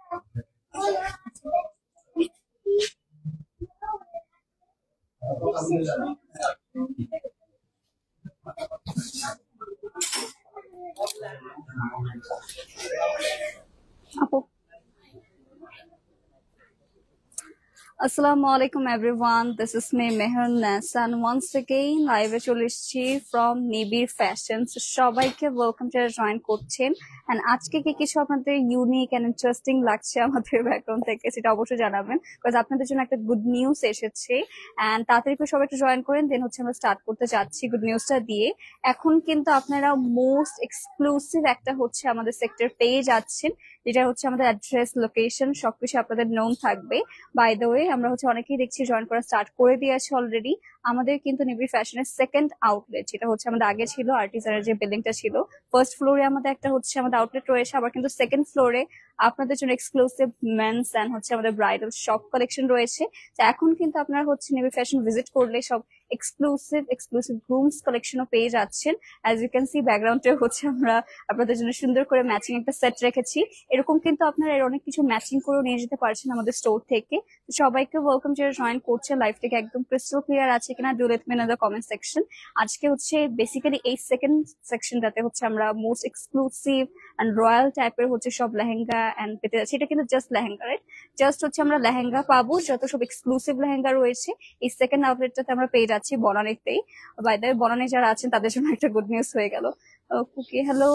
আপু আসসালামু আলাইকুম everyone, this is me Mehr Nasa and once again লাইভে চলে এসেছি ফ্রম নিবিড় ফ্যাশন। সবাইকে ওয়েলকাম যারা জয়েন করছেন। এন্ড আজকে কি কিছু আপনাদের ইউনিক এন্ড ইন্টারেস্টিং লাগছে আমাদের ব্যাকগ্রাউন্ড থেকে সেটা অবশ্যই জানাবেন, বিকজ আপনাদের জন্য একটা গুড নিউজ এসেছে। এন্ড তাড়াতাড়ি করে সবাই একটু জয়েন করেন, দেন হচ্ছে আমরা স্টার্ট করতে যাচ্ছি গুড নিউজটা দিয়ে। এখন কিন্তু আপনারা মোস্ট এক্সক্লুসিভ একটা হচ্ছে আমাদের সেক্টর পেয়ে যাচ্ছেন, যেটা হচ্ছে আমাদের অ্যাড্রেস, লোকেশন সবকিছু আপনাদের নোন থাকবে। বাই দ্য ওয়ে, আমরা হচ্ছে অনেকেই দেখছি জয়েন করা স্টার্ট করে দিয়েছে অলরেডি। আমাদের কিন্তু নিবিড় ফ্যাশনের সেকেন্ড আউটলেট, যেটা হচ্ছে আমাদের আগে ছিল আর্টিজানের যে বিল্ডিংটা ছিল, ফার্স্ট ফ্লোরে আমাদের একটা হচ্ছে আমাদের আউটলেট রয়েছে, আবার কিন্তু সেকেন্ড ফ্লোরে আপনাদের জন্য এক্সক্লুসিভ মেন্স এন্ড হচ্ছে আমাদের ব্রাইডাল শপ কালেকশন রয়েছে। তো এখন কিন্তু আপনারা হচ্ছে নিবিড় ফ্যাশন ভিজিট করলে সব এক্সক্লুসিভ গ্রুমস কালেকশনও পেয়ে যাচ্ছেন। অ্যাজ ইউ ক্যান সি ব্যাকগ্রাউন্ডে হচ্ছে আমরা আপনাদের জন্য সুন্দর করে ম্যাচিং একটা সেট রেখেছি। এরকম কিন্তু আপনারা এর অনেক কিছু ম্যাচিং করেও নিয়ে যেতে পারছেন আমাদের স্টোর থেকে। সবাইকে ওয়েলকাম যারা জয়েন করছে। লাইভ থেকে একদম ক্রিস্টাল ক্লিয়ার আছে কিনা do let me know the comment section. আজকে হচ্ছে বেসিক্যালি এই সেকেন্ড সেকশনটাতে হচ্ছে আমরা মোস্ট এক্সক্লুসিভ এন্ড রয়্যাল টাইপের হচ্ছে সব লেহেঙ্গা এন্ড পেতে যাচ্ছি। এটা কিন্তু জাস্ট লেহেঙ্গা, রাইট? জাস্ট হচ্ছে আমরা লেহেঙ্গা পাবো, যত সব এক্সক্লুসিভ লেহেঙ্গা রয়েছে এই সেকেন্ড আউটলেটটাতে আমরা পেয়ে যাচ্ছি বনানীতেই। বাই দ্য ওয়ে, বনানী যারা আছেন তাদের জন্য একটা গুড নিউজ হয়ে গেল। ওকে, হ্যালো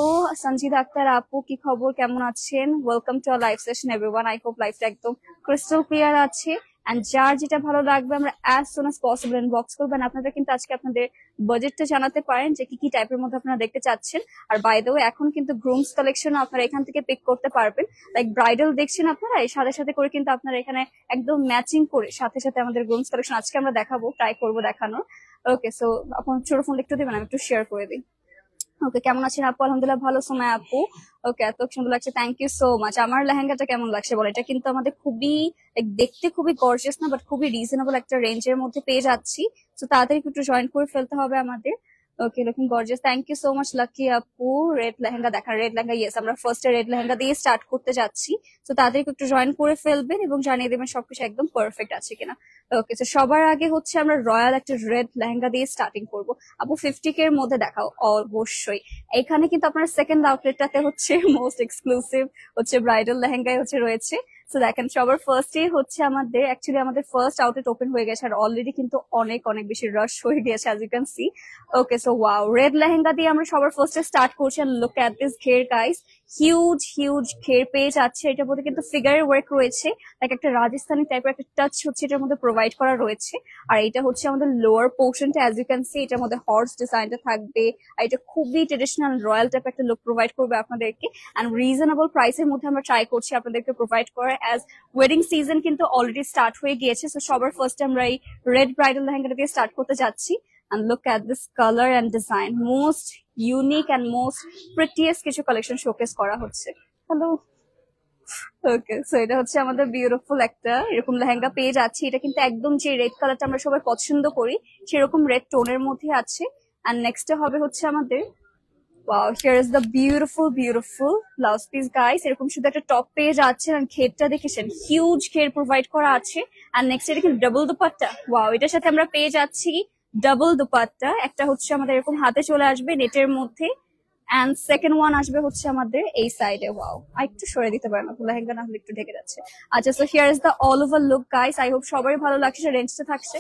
সঞ্জিদা আক্তার আপু, কি খবর, কেমন আছেন? Welcome to our live session everyone. I hope লাইভটা একদম ক্রিস্টাল ক্লিয়ার আছে। এন্ড যার যেটা ভালো লাগবে আমরা as soon as possible inbox করবেন। আপনারা কিন্তু আজকে আপনাদের বাজেটটা জানাতে পারেন যে কি কি টাইপের মধ্যে আপনারা দেখতে চাচ্ছেন। আর বাই দ্য ওয়ে, এখন কিন্তু গ্রুমস কালেকশন আপনারা এখান থেকে পিক করতে পারবেন। লাইক ব্রাইডাল দেখছেন আপনারা, এই সাথে সাথে করে কিন্তু আপনারা এখানে একদম ম্যাচিং করে সাথে সাথে আমাদের গ্রুমস কালেকশন আজকে আমরা দেখাবো, ট্রাই করবো দেখানোর। ওকে, সো আপনার ছোট ফোন একটু দিবেন, আমি একটু শেয়ার করে দিই। ওকে, কেমন আছেন আপু? আলহামদুলিল্লাহ ভালো। সময় আপু, ওকে, এত সুন্দর লাগছে, থ্যাংক ইউ সো মাচ। আমার লেহেঙ্গাটা কেমন লাগছে বলো? এটা কিন্তু আমাদের খুবই দেখতে খুবই গর্জিয়াস না, বাট খুবই রিজনেবল একটা রেঞ্জের মধ্যে পেয়ে যাচ্ছি। তো তাড়াতাড়ি একটু জয়েন করে ফেলতে হবে আমাদের। Okay, looking gorgeous, thank you so much lucky আপু। রেড লেহেঙ্গা দেখান, রেড লেহেঙ্গা, ইয়েস আমরা ফার্স্টে রেড লেহেঙ্গা দিয়ে স্টার্ট করতে যাচ্ছি। তো তাড়াতাড়ি একটু জয়েন করে ফেলবেন এবং জানিয়ে দেবেন সবকিছু একদম পারফেক্ট আছে কিনা। ওকে, তো সবার আগে হচ্ছে আমরা রয়্যাল একটা রেড লেহেঙ্গা দিয়ে স্টার্টিং করবো। আপু 50K এর মধ্যে দেখাও অবশ্যই। এখানে কিন্তু আপনার সেকেন্ড আউটলেটটাতে হচ্ছে মোস্ট এক্সক্লুসিভ হচ্ছে ব্রাইডাল লেহেঙ্গাই হচ্ছে রয়েছে। তো দেখেন সবার ফার্স্টে হচ্ছে আমাদের অ্যাকচুয়ালি আমাদের ফার্স্ট আউটলেট ওপেন হয়ে গেছে, আর অলরেডি কিন্তু অনেক অনেক বেশি রাশ হয়ে গেছে as you can see. Okay, so wow, red lehenga দিয়ে আমরা সবার ফার্স্টে স্টার্ট করছি। লুক অ্যাট দিস ঘের গাইস, হিউজ হিউজ ঘের পেয়ে যাচ্ছে। এটার মধ্যে কিন্তু ফিগারের ওয়ার্ক রয়েছে, লাইক একটা রাজস্থানি টাইপের একটা টাচ হচ্ছে এটার মধ্যে প্রোভাইড করা রয়েছে। আর এটা হচ্ছে আমাদের লোয়ার পোর্শনটা, অ্যাজ ইউ ক্যান সি এটার মধ্যে হর্স ডিজাইনটা থাকবে। আর এটা খুবই ট্রেডিশনাল রয়্যাল টাইপ একটা লুক প্রোভাইড করবে আপনাদেরকে। অ্যান্ড রিজনেবল প্রাইসের মধ্যে আমরা ট্রাই করছি আপনাদেরকে প্রোভাইড করার, অ্যাজ ওয়েডিং সিজন কিন্তু অলরেডি স্টার্ট হয়ে গিয়েছে। সো সবার ফার্স্টে আমরা এই রেড ব্রাইডাল লেহেঙ্গাটা দিয়ে স্টার্ট করতে যাচ্ছি। And look at this color and design, most unique and most prettiest কিছু কালেকশন শোকেস করা হচ্ছে। হ্যালো, ওকে, সো এটা হচ্ছে আমাদের বিউটিফুল একটা এরকম লেহেঙ্গা পেয়ে যাচ্ছি। এটা কিন্তু একদম যে রেড কালারটা আমরা সবাই পছন্দ করি সেরকম রেড টোনের মধ্যে আছে। আর নেক্সট হবে হচ্ছে আমাদের wow, here is the beautiful blouse piece guys. এরকম শুধু একটা টপ পেয়ে যাচ্ছে, আর ঘেরটা দেখেছেন হিউজ ঘের প্রোভাইড করা আছে। আর নেক্সট এটা কিন্তু ডাবল দুপাট্টা, ওয়াও, এটার সাথে আমরা পেয়ে যাচ্ছি ডাবল দুপাট্টা। একটা হচ্ছে আমাদের এরকম হাতে চলে আসবে নেটের মধ্যে, এন্ড সেকেন্ড ওয়ান আসবে হচ্ছে আমাদের এই সাইডে। ওয়াও, একটু সরে দিতে পারেন না, লেহেঙ্গা না হলে একটু ঢেকে যাচ্ছে। আচ্ছা, so here is the all over look guys. I hope সবারই ভালো লাগছে। রেঞ্জটা থাকছে,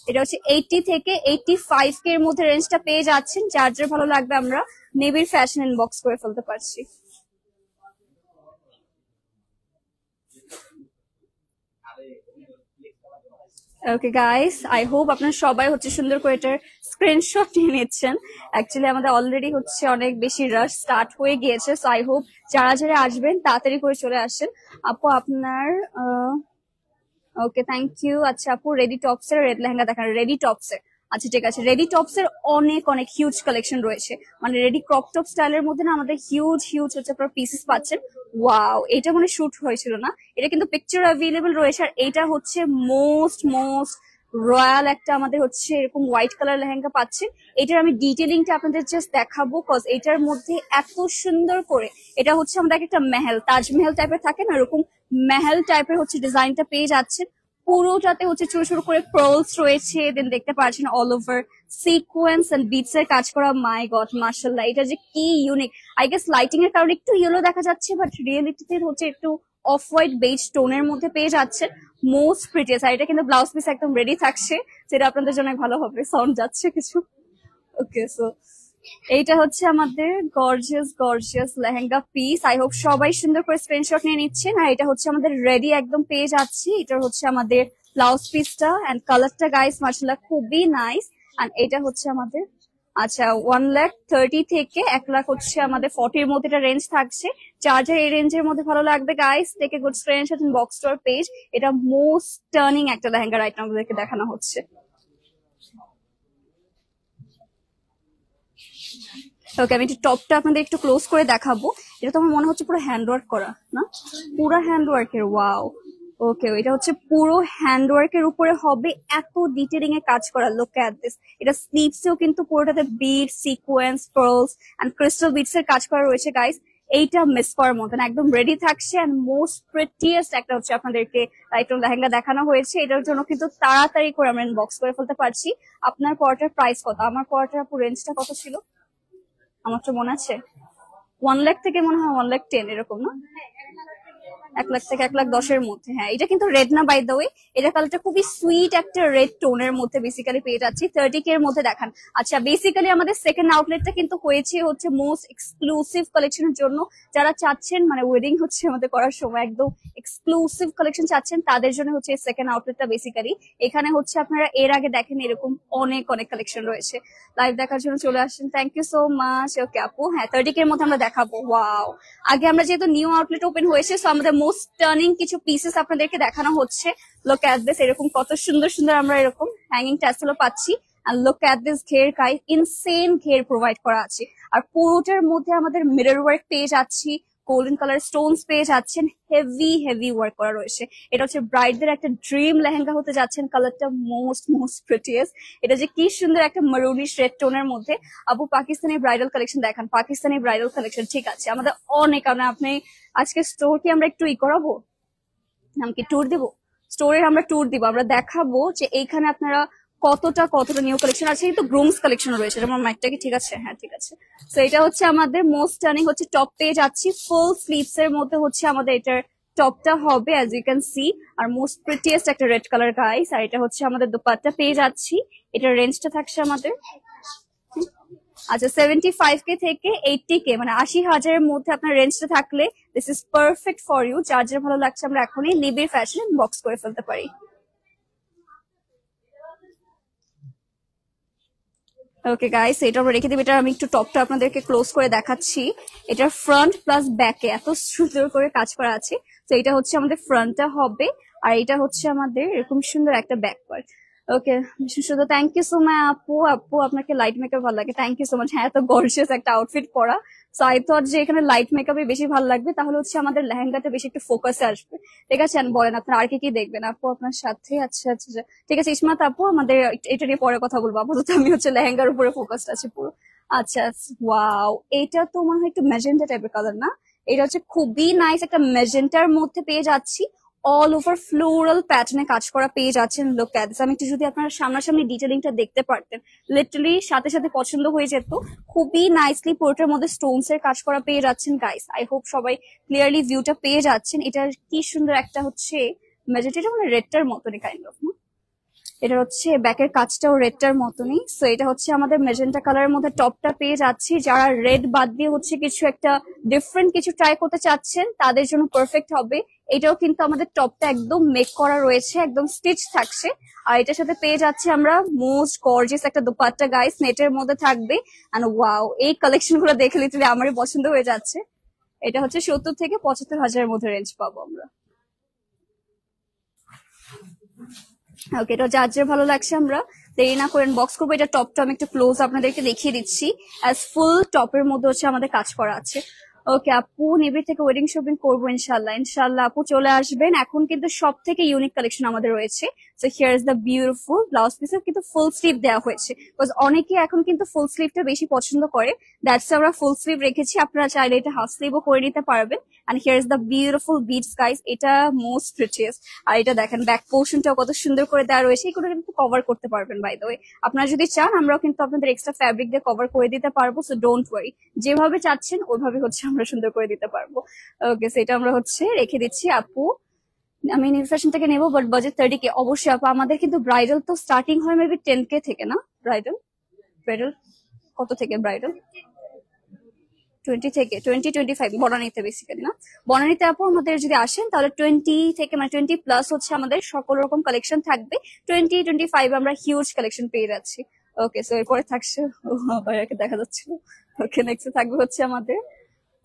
এটা হচ্ছে 80 থেকে 85K এর মধ্যে রেঞ্জটা পেয়ে যাচ্ছেন। যার যার ভালো লাগবে আমরা নিবিড় ফ্যাশন ইনবক্স করে ফেলতে পারছি। ওকে গাইস, আই হোপ আপনারা সবাই হচ্ছে সুন্দর করে এটার স্ক্রিনশট নিয়ে নিচ্ছেন। অ্যাকচুয়ালি আমাদের অলরেডি হচ্ছে অনেক বেশি রাশ স্টার্ট হয়ে গিয়েছে। সো আই হোপ যারা যারা আসবেন তাড়াতাড়ি করে চলে আসেন। আপু আপনার ওকে, থ্যাংক ইউ। আচ্ছা আপু, রেডি টপস এর রেড লেহেঙ্গা দেখান, রেডি টপস এর। আচ্ছা ঠিক আছে, রেডি টপস এর অনেক অনেক হিউজ কালেকশন রয়েছে। মানে রেডি ক্রপ টপ স্টাইলের মধ্যে না আমাদের হিউজ হিউজ হচ্ছে আপনার পিসেস পাচ্ছেন। ওয়াও, এটা মানে শুট হয়েছিল না, এটা কিন্তু পিকচার অ্যাভেলেবল রয়েছে। আর এটা হচ্ছে মোস্ট মোস্ট রয়্যাল একটা আমাদের হচ্ছে এরকম হোয়াইট কালার লেহেঙ্গা পাচ্ছেন। এটার আমি ডিটেলিংটা আপনাদের জাস্ট দেখাবো, কজ এটার মধ্যে এত সুন্দর করে এটা হচ্ছে আমাদের একটা মেহেল, তাজমহল টাইপের থাকে না, এরকম মেহেল টাইপের হচ্ছে ডিজাইনটা পেয়ে যাচ্ছেন। পুরোটাতে হচ্ছে ছোট ছোট করে পার্লস রয়েছে, দেন দেখতে পাচ্ছেন all over sequins and beads এর কাজ করা। মাই গড মাশাআল্লাহ, এটা যে কি ইউনিক। আই গেস লাইটিং এর কারণে একটু ইয়েলো দেখা যাচ্ছে, বাট রিয়েলিটিতে হচ্ছে একটু অফ হোয়াইট বেজ টোনের মধ্যে পেয়ে যাচ্ছেন। Most prettiest. আর এটা কিন্তু ব্লাউজ পিস একদম রেডি থাকছে, যেটা আপনাদের জন্য ভালো হবে। সাউন্ড যাচ্ছে কিছু। ওকে, সো এইটা হচ্ছে আমাদের gorgeous gorgeous lehenga piece. I hope সবাই সুন্দর করে স্ক্রিনশট নিয়ে নিচ্ছেন। আর এটা হচ্ছে আমাদের রেডি একদম পেয়ে যাচ্ছি। এটা হচ্ছে আমাদের ব্লাউজ পিসটা এন্ড কালারটা গাইস মাশাআল্লাহ খুবই নাইস। এন্ড এটা হচ্ছে আমাদের আচ্ছা 1,30,000 থেকে 1,00,000 হচ্ছে আমাদের 40 এর মধ্যে এটা রেঞ্জ থাকছে। চার্জার এই রেঞ্জের মধ্যে ভালো লাগবে guys, take a good screenshot inbox store page. এটা মোস্ট টার্নিং একটা লেহেঙ্গা রাইট নাও আমাদেরকে দেখানো হচ্ছে। ওকে, আমি একটু টপটা আপনাদের একটু ক্লোজ করে দেখাবো। এটা তো আমার মনে হচ্ছে পুরো হ্যান্ডওয়ার্ক করা না, পুরো হ্যান্ডওয়ার্কের। ওয়াও, ওকে, এটা হচ্ছে পুরো হ্যান্ডওয়ার্কের উপরে হবে, এত ডিটেলিং এ কাজ করা। Look at this. এটা স্লিভসেও কিন্তু পুরোটাতে bead sequence pearls and crystal beads এর কাজ করা রয়েছে গাইস। এইটা মিস করার মতন একদম রেডি থাকছে। এন্ড মোস্ট প্রিটিয়েস্ট একটা হচ্ছে আপনাদেরকে একটু লেহেঙ্গা দেখানো হয়েছে। এটার জন্য কিন্তু তাড়াতাড়ি করে আমরা বক্স করে ফেলতে পারছি। আপনার পরাটার প্রাইস কত? আমার পরাটার রেঞ্জটা কত ছিল আমার তো মনে আছে 1,00,000 থেকে মনে হয় 1,10,000 এরকম না, 1,00,000 থেকে 1,10,000 মধ্যে। হ্যাঁ, এটা কিন্তু রেড না বাই দ্য ওয়ে, এটা কালারটা খুবই সুইট একটা রেড টোনের মধ্যে বেসিক্যালি পেয়ে যাচ্ছি। 30K এর মধ্যে দেখান। আচ্ছা, বেসিক্যালি আমাদের সেকেন্ড আউটলেটটা কিন্তু হয়েছে হচ্ছে মোস্ট এক্সক্লুসিভ কালেকশনের জন্য। যারা চাচ্ছেন মানে ওয়েডিং হচ্ছে আমাদের করার সময় একদম এক্সক্লুসিভ কালেকশন চাচ্ছেন, তাদের জন্য হচ্ছে সেকেন্ড আউটলেটটা বেসিক্যালি। এখানে হচ্ছে আপনারা এর আগে দেখেন এরকম অনেক অনেক কালেকশন রয়েছে। লাইভ দেখার জন্য চলে আসছেন, থ্যাংক ইউ সো মাচ। ওকে আপু, হ্যাঁ 30K এর মধ্যে আমরা দেখাবো। ওয়াও, আগে আমরা যেহেতু নিউ আউটলেট ওপেন হয়েছে, সো আমাদের মোস্ট টার্নিং কিছু পিসেস আপনাদেরকে দেখানো হচ্ছে। লুক এট দিস, এরকম কত সুন্দর সুন্দর আমরা এরকম হ্যাঙ্গিং ট্যাসেলও পাচ্ছি। আর লুক এট দিস ঘের গাইস, ইনসেন ঘের প্রোভাইড করা আছে। আর পুরোটার মধ্যে আমাদের মিরর ওয়ার্ক পেয়ে যাচ্ছি, গোল্ডেন কালার স্টোনস পেয়ে যাচ্ছেন, হেভি হেভি ওয়ার্ক করা রয়েছে। এটা হচ্ছে ব্রাইডদের একটা ড্রিম লেহেঙ্গা হতে যাচ্ছেন। কালারটা মোস্ট মোস্ট প্রিটিয়েস্ট। এটা যে কি সুন্দর একটা মারুনিশ রেড টোনের মধ্যে। আপু পাকিস্তানি ব্রাইডাল কালেকশন দেখান। পাকিস্তানি ব্রাইডাল কালেকশন ঠিক আছে, আমাদের অনেক। আপনি আজকে স্টোর কি আমরা একটু করাবো, আমাকে ট্যুর দিব স্টোরের, আমরা ট্যুর দিব, আমরা দেখাবো যে এইখানে আপনারা কতটা কতটা নিউ কালেকশন আছে। কিন্তু গ্রুমস কালেকশন রয়েছে। আমার মাইকটা কি ঠিক আছে? হ্যাঁ ঠিক আছে। তো এটা হচ্ছে আমাদের মোস্ট টার্নিং হচ্ছে টপ পেয়ে যাচ্ছি। ফুল স্লিভস এর মধ্যে হচ্ছে আমাদের এটার টপটা হবে অ্যাজ ইউ ক্যান সি। আর মোস্ট প্রিটিয়েস্ট একটা রেড কালার গাইস। আর এটা হচ্ছে আমাদের দোপাট্টা পেয়ে যাচ্ছি। এটার রেঞ্জটা থাকছে আমাদের আচ্ছা 75K থেকে 80K, মানে 80,000 এর মধ্যে আপনার রেঞ্জটা থাকলে this is perfect for you. যার যার ভালো লাগছে আমরা এখনই নিবিড় ফ্যাশন বক্স করে ফেলতে পারি। ওকে গাইস, এটা আমরা রেখে দিবি। এটা আমি একটু টপটা আপনাদেরকে ক্লোজ করে দেখাচ্ছি। এটার ফ্রন্ট প্লাস ব্যাকে এত সুন্দর করে কাজ করা আছে। তো এটা হচ্ছে আমাদের ফ্রন্টটা হবে, আর এটা হচ্ছে আমাদের এরকম সুন্দর একটা ব্যাক পার্ট। ওকে, শুধু থ্যাংক ইউ সো মাচ আপু। আপু আপনাকে লাইট মেকআপ ভালো লাগে, থ্যাংক ইউ সো মাচ। হ্যাঁ, এত গর্জিয়াস একটা আউটফিট পরা, সো আই থট যে এখানে লাইট মেকআপে বেশি ভালো লাগবে, তাহলে হচ্ছে আমাদের লেহেঙ্গাটা বেশি একটু ফোকাসে আসবে। ঠিক আছে, বলেন আপনার আর কি কি দেখবেন আপু আপনার সাথে? আচ্ছা আচ্ছা আচ্ছা, ঠিক আছে ইসমাত আপু, আমাদের এটা নিয়ে পরে কথা বলবো। আপাতত আমি হচ্ছে লেহেঙ্গার উপরে ফোকাসড আছে পুরো। আচ্ছা, ওয়াও, এটা তো মনে হয় একটু ম্যাজেন্টা টাইপের কালার না? এটা হচ্ছে খুবই নাইস একটা ম্যাজেন্টার মধ্যে পেয়ে যাচ্ছি। অল ওভার ফ্লোরাল প্যাটার্নে কাজ করা পেয়ে যাচ্ছেন। Look at this. আমি একটু যদি আপনারা সামনাসামনি ডিটেলিংটা দেখতে পারতেন, লিটারালি সাথে সাথে পছন্দ হয়ে যেত। খুবই নাইসলি পোর্টের মধ্যে স্টোনস এর কাজ করা পেয়ে যাচ্ছেন গাইস। আই হোপ সবাই ক্লিয়ারলি ভিউটা পেয়ে যাচ্ছেন। এটার কি সুন্দর একটা হচ্ছে ম্যাজেন্টা, মানে রেডটার মতনই কাইন্ড অফ। এটা হচ্ছে ব্যাকের কাজটাও রেডটার মতনই। সো এটা হচ্ছে আমাদের মেজেন্টা কালারের মধ্যে টপটা পেয়ে যাচ্ছি। যারা রেড বাদ দিয়ে হচ্ছে কিছু একটা ডিফারেন্ট কিছু ট্রাই করতে চাচ্ছেন, তাদের জন্য পারফেক্ট হবে। এটাও কিন্তু আমাদের টপটা একদম মেক করা রয়েছে, একদম স্টিচ থাকছে। আর এটার সাথে পেয়ে যাচ্ছি আমরা মোস্ট গর্জিয়াস একটা দোপাট্টা গাইস, নেটের মধ্যে থাকবে। এন্ড ওয়াও, এই কালেকশন গুলো দেখে লিটারালি আমারই পছন্দ হয়ে যাচ্ছে। এটা হচ্ছে 70 থেকে 75,000 এর মধ্যে রেঞ্জ পাবো আমরা। ওকে, এটা যার যার ভালো লাগছে আমরা দেরি না করেন বক্স করবো। এটা টপটা আমি একটু ক্লোজ আপনাদেরকে দেখিয়ে দিচ্ছি। অ্যাজ ফুল টপের মধ্যে হচ্ছে আমাদের কাজ করা আছে। ওকে আপু, নিবিড় থেকে ওয়েডিং শপিং করবো ইনশাল্লাহ। ইনশাল্লাহ আপু চলে আসবেন। এখন কিন্তু সব থেকে ইউনিক কালেকশন আমাদের রয়েছে। So here is the beautiful blouse পিসে কিন্তু ফুল স্লিভ দেওয়া হয়েছে, বিকজ অনেকে এখন কিন্তু ফুল স্লিভটা বেশি পছন্দ করে। দ্যাটস আমরা ফুল স্লিভ রেখেছি। আপনারা চাইলে এটা হাফ স্লিভও করে নিতে পারবেন। And here is the beautiful beads guys, এটা মোস্ট প্রিটিয়েস্ট। আর এটা দেখেন ব্যাক পোর্শনটাও কত সুন্দর করে দেওয়া রয়েছে, এগুলো কিন্তু কভার করতে পারবেন বাই দ্য ওয়ে। আপনারা যদি চান আমরাও কিন্তু আপনাদের এক্সট্রা ফ্যাব্রিক দিয়ে কভার করে দিতে পারবো, সো ডোন্ট ওয়ারি, যেভাবে চাচ্ছেন ওইভাবে হচ্ছে আমরা সুন্দর করে দিতে পারবো। ওকে, সেটা আমরা হচ্ছে রেখে দিচ্ছি। আপু আমি নিউ ফ্যাশন থেকে নেবো, বাট বাজেট 30K। অবশ্যই আপু, আমাদের কিন্তু ব্রাইডাল তো স্টার্টিং হয় মেবি 10K থেকে না? ব্রাইডাল ব্রাইডাল কত থেকে ব্রাইডাল? 20 থেকে 20-25 বনানীতে বেসিক্যালি না? বনানীতে আপু আমাদের যদি আসেন তাহলে 20 থেকে মানে 20+ হচ্ছে আমাদের সকল রকম কালেকশন থাকবে। 20-25 আমরা হিউজ কালেকশন পেয়ে যাচ্ছি। ওকে, সো এরপরে থাকছে বাইরে দেখা যাচ্ছিল। ওকে, নেক্সট থাকবে হচ্ছে আমাদের,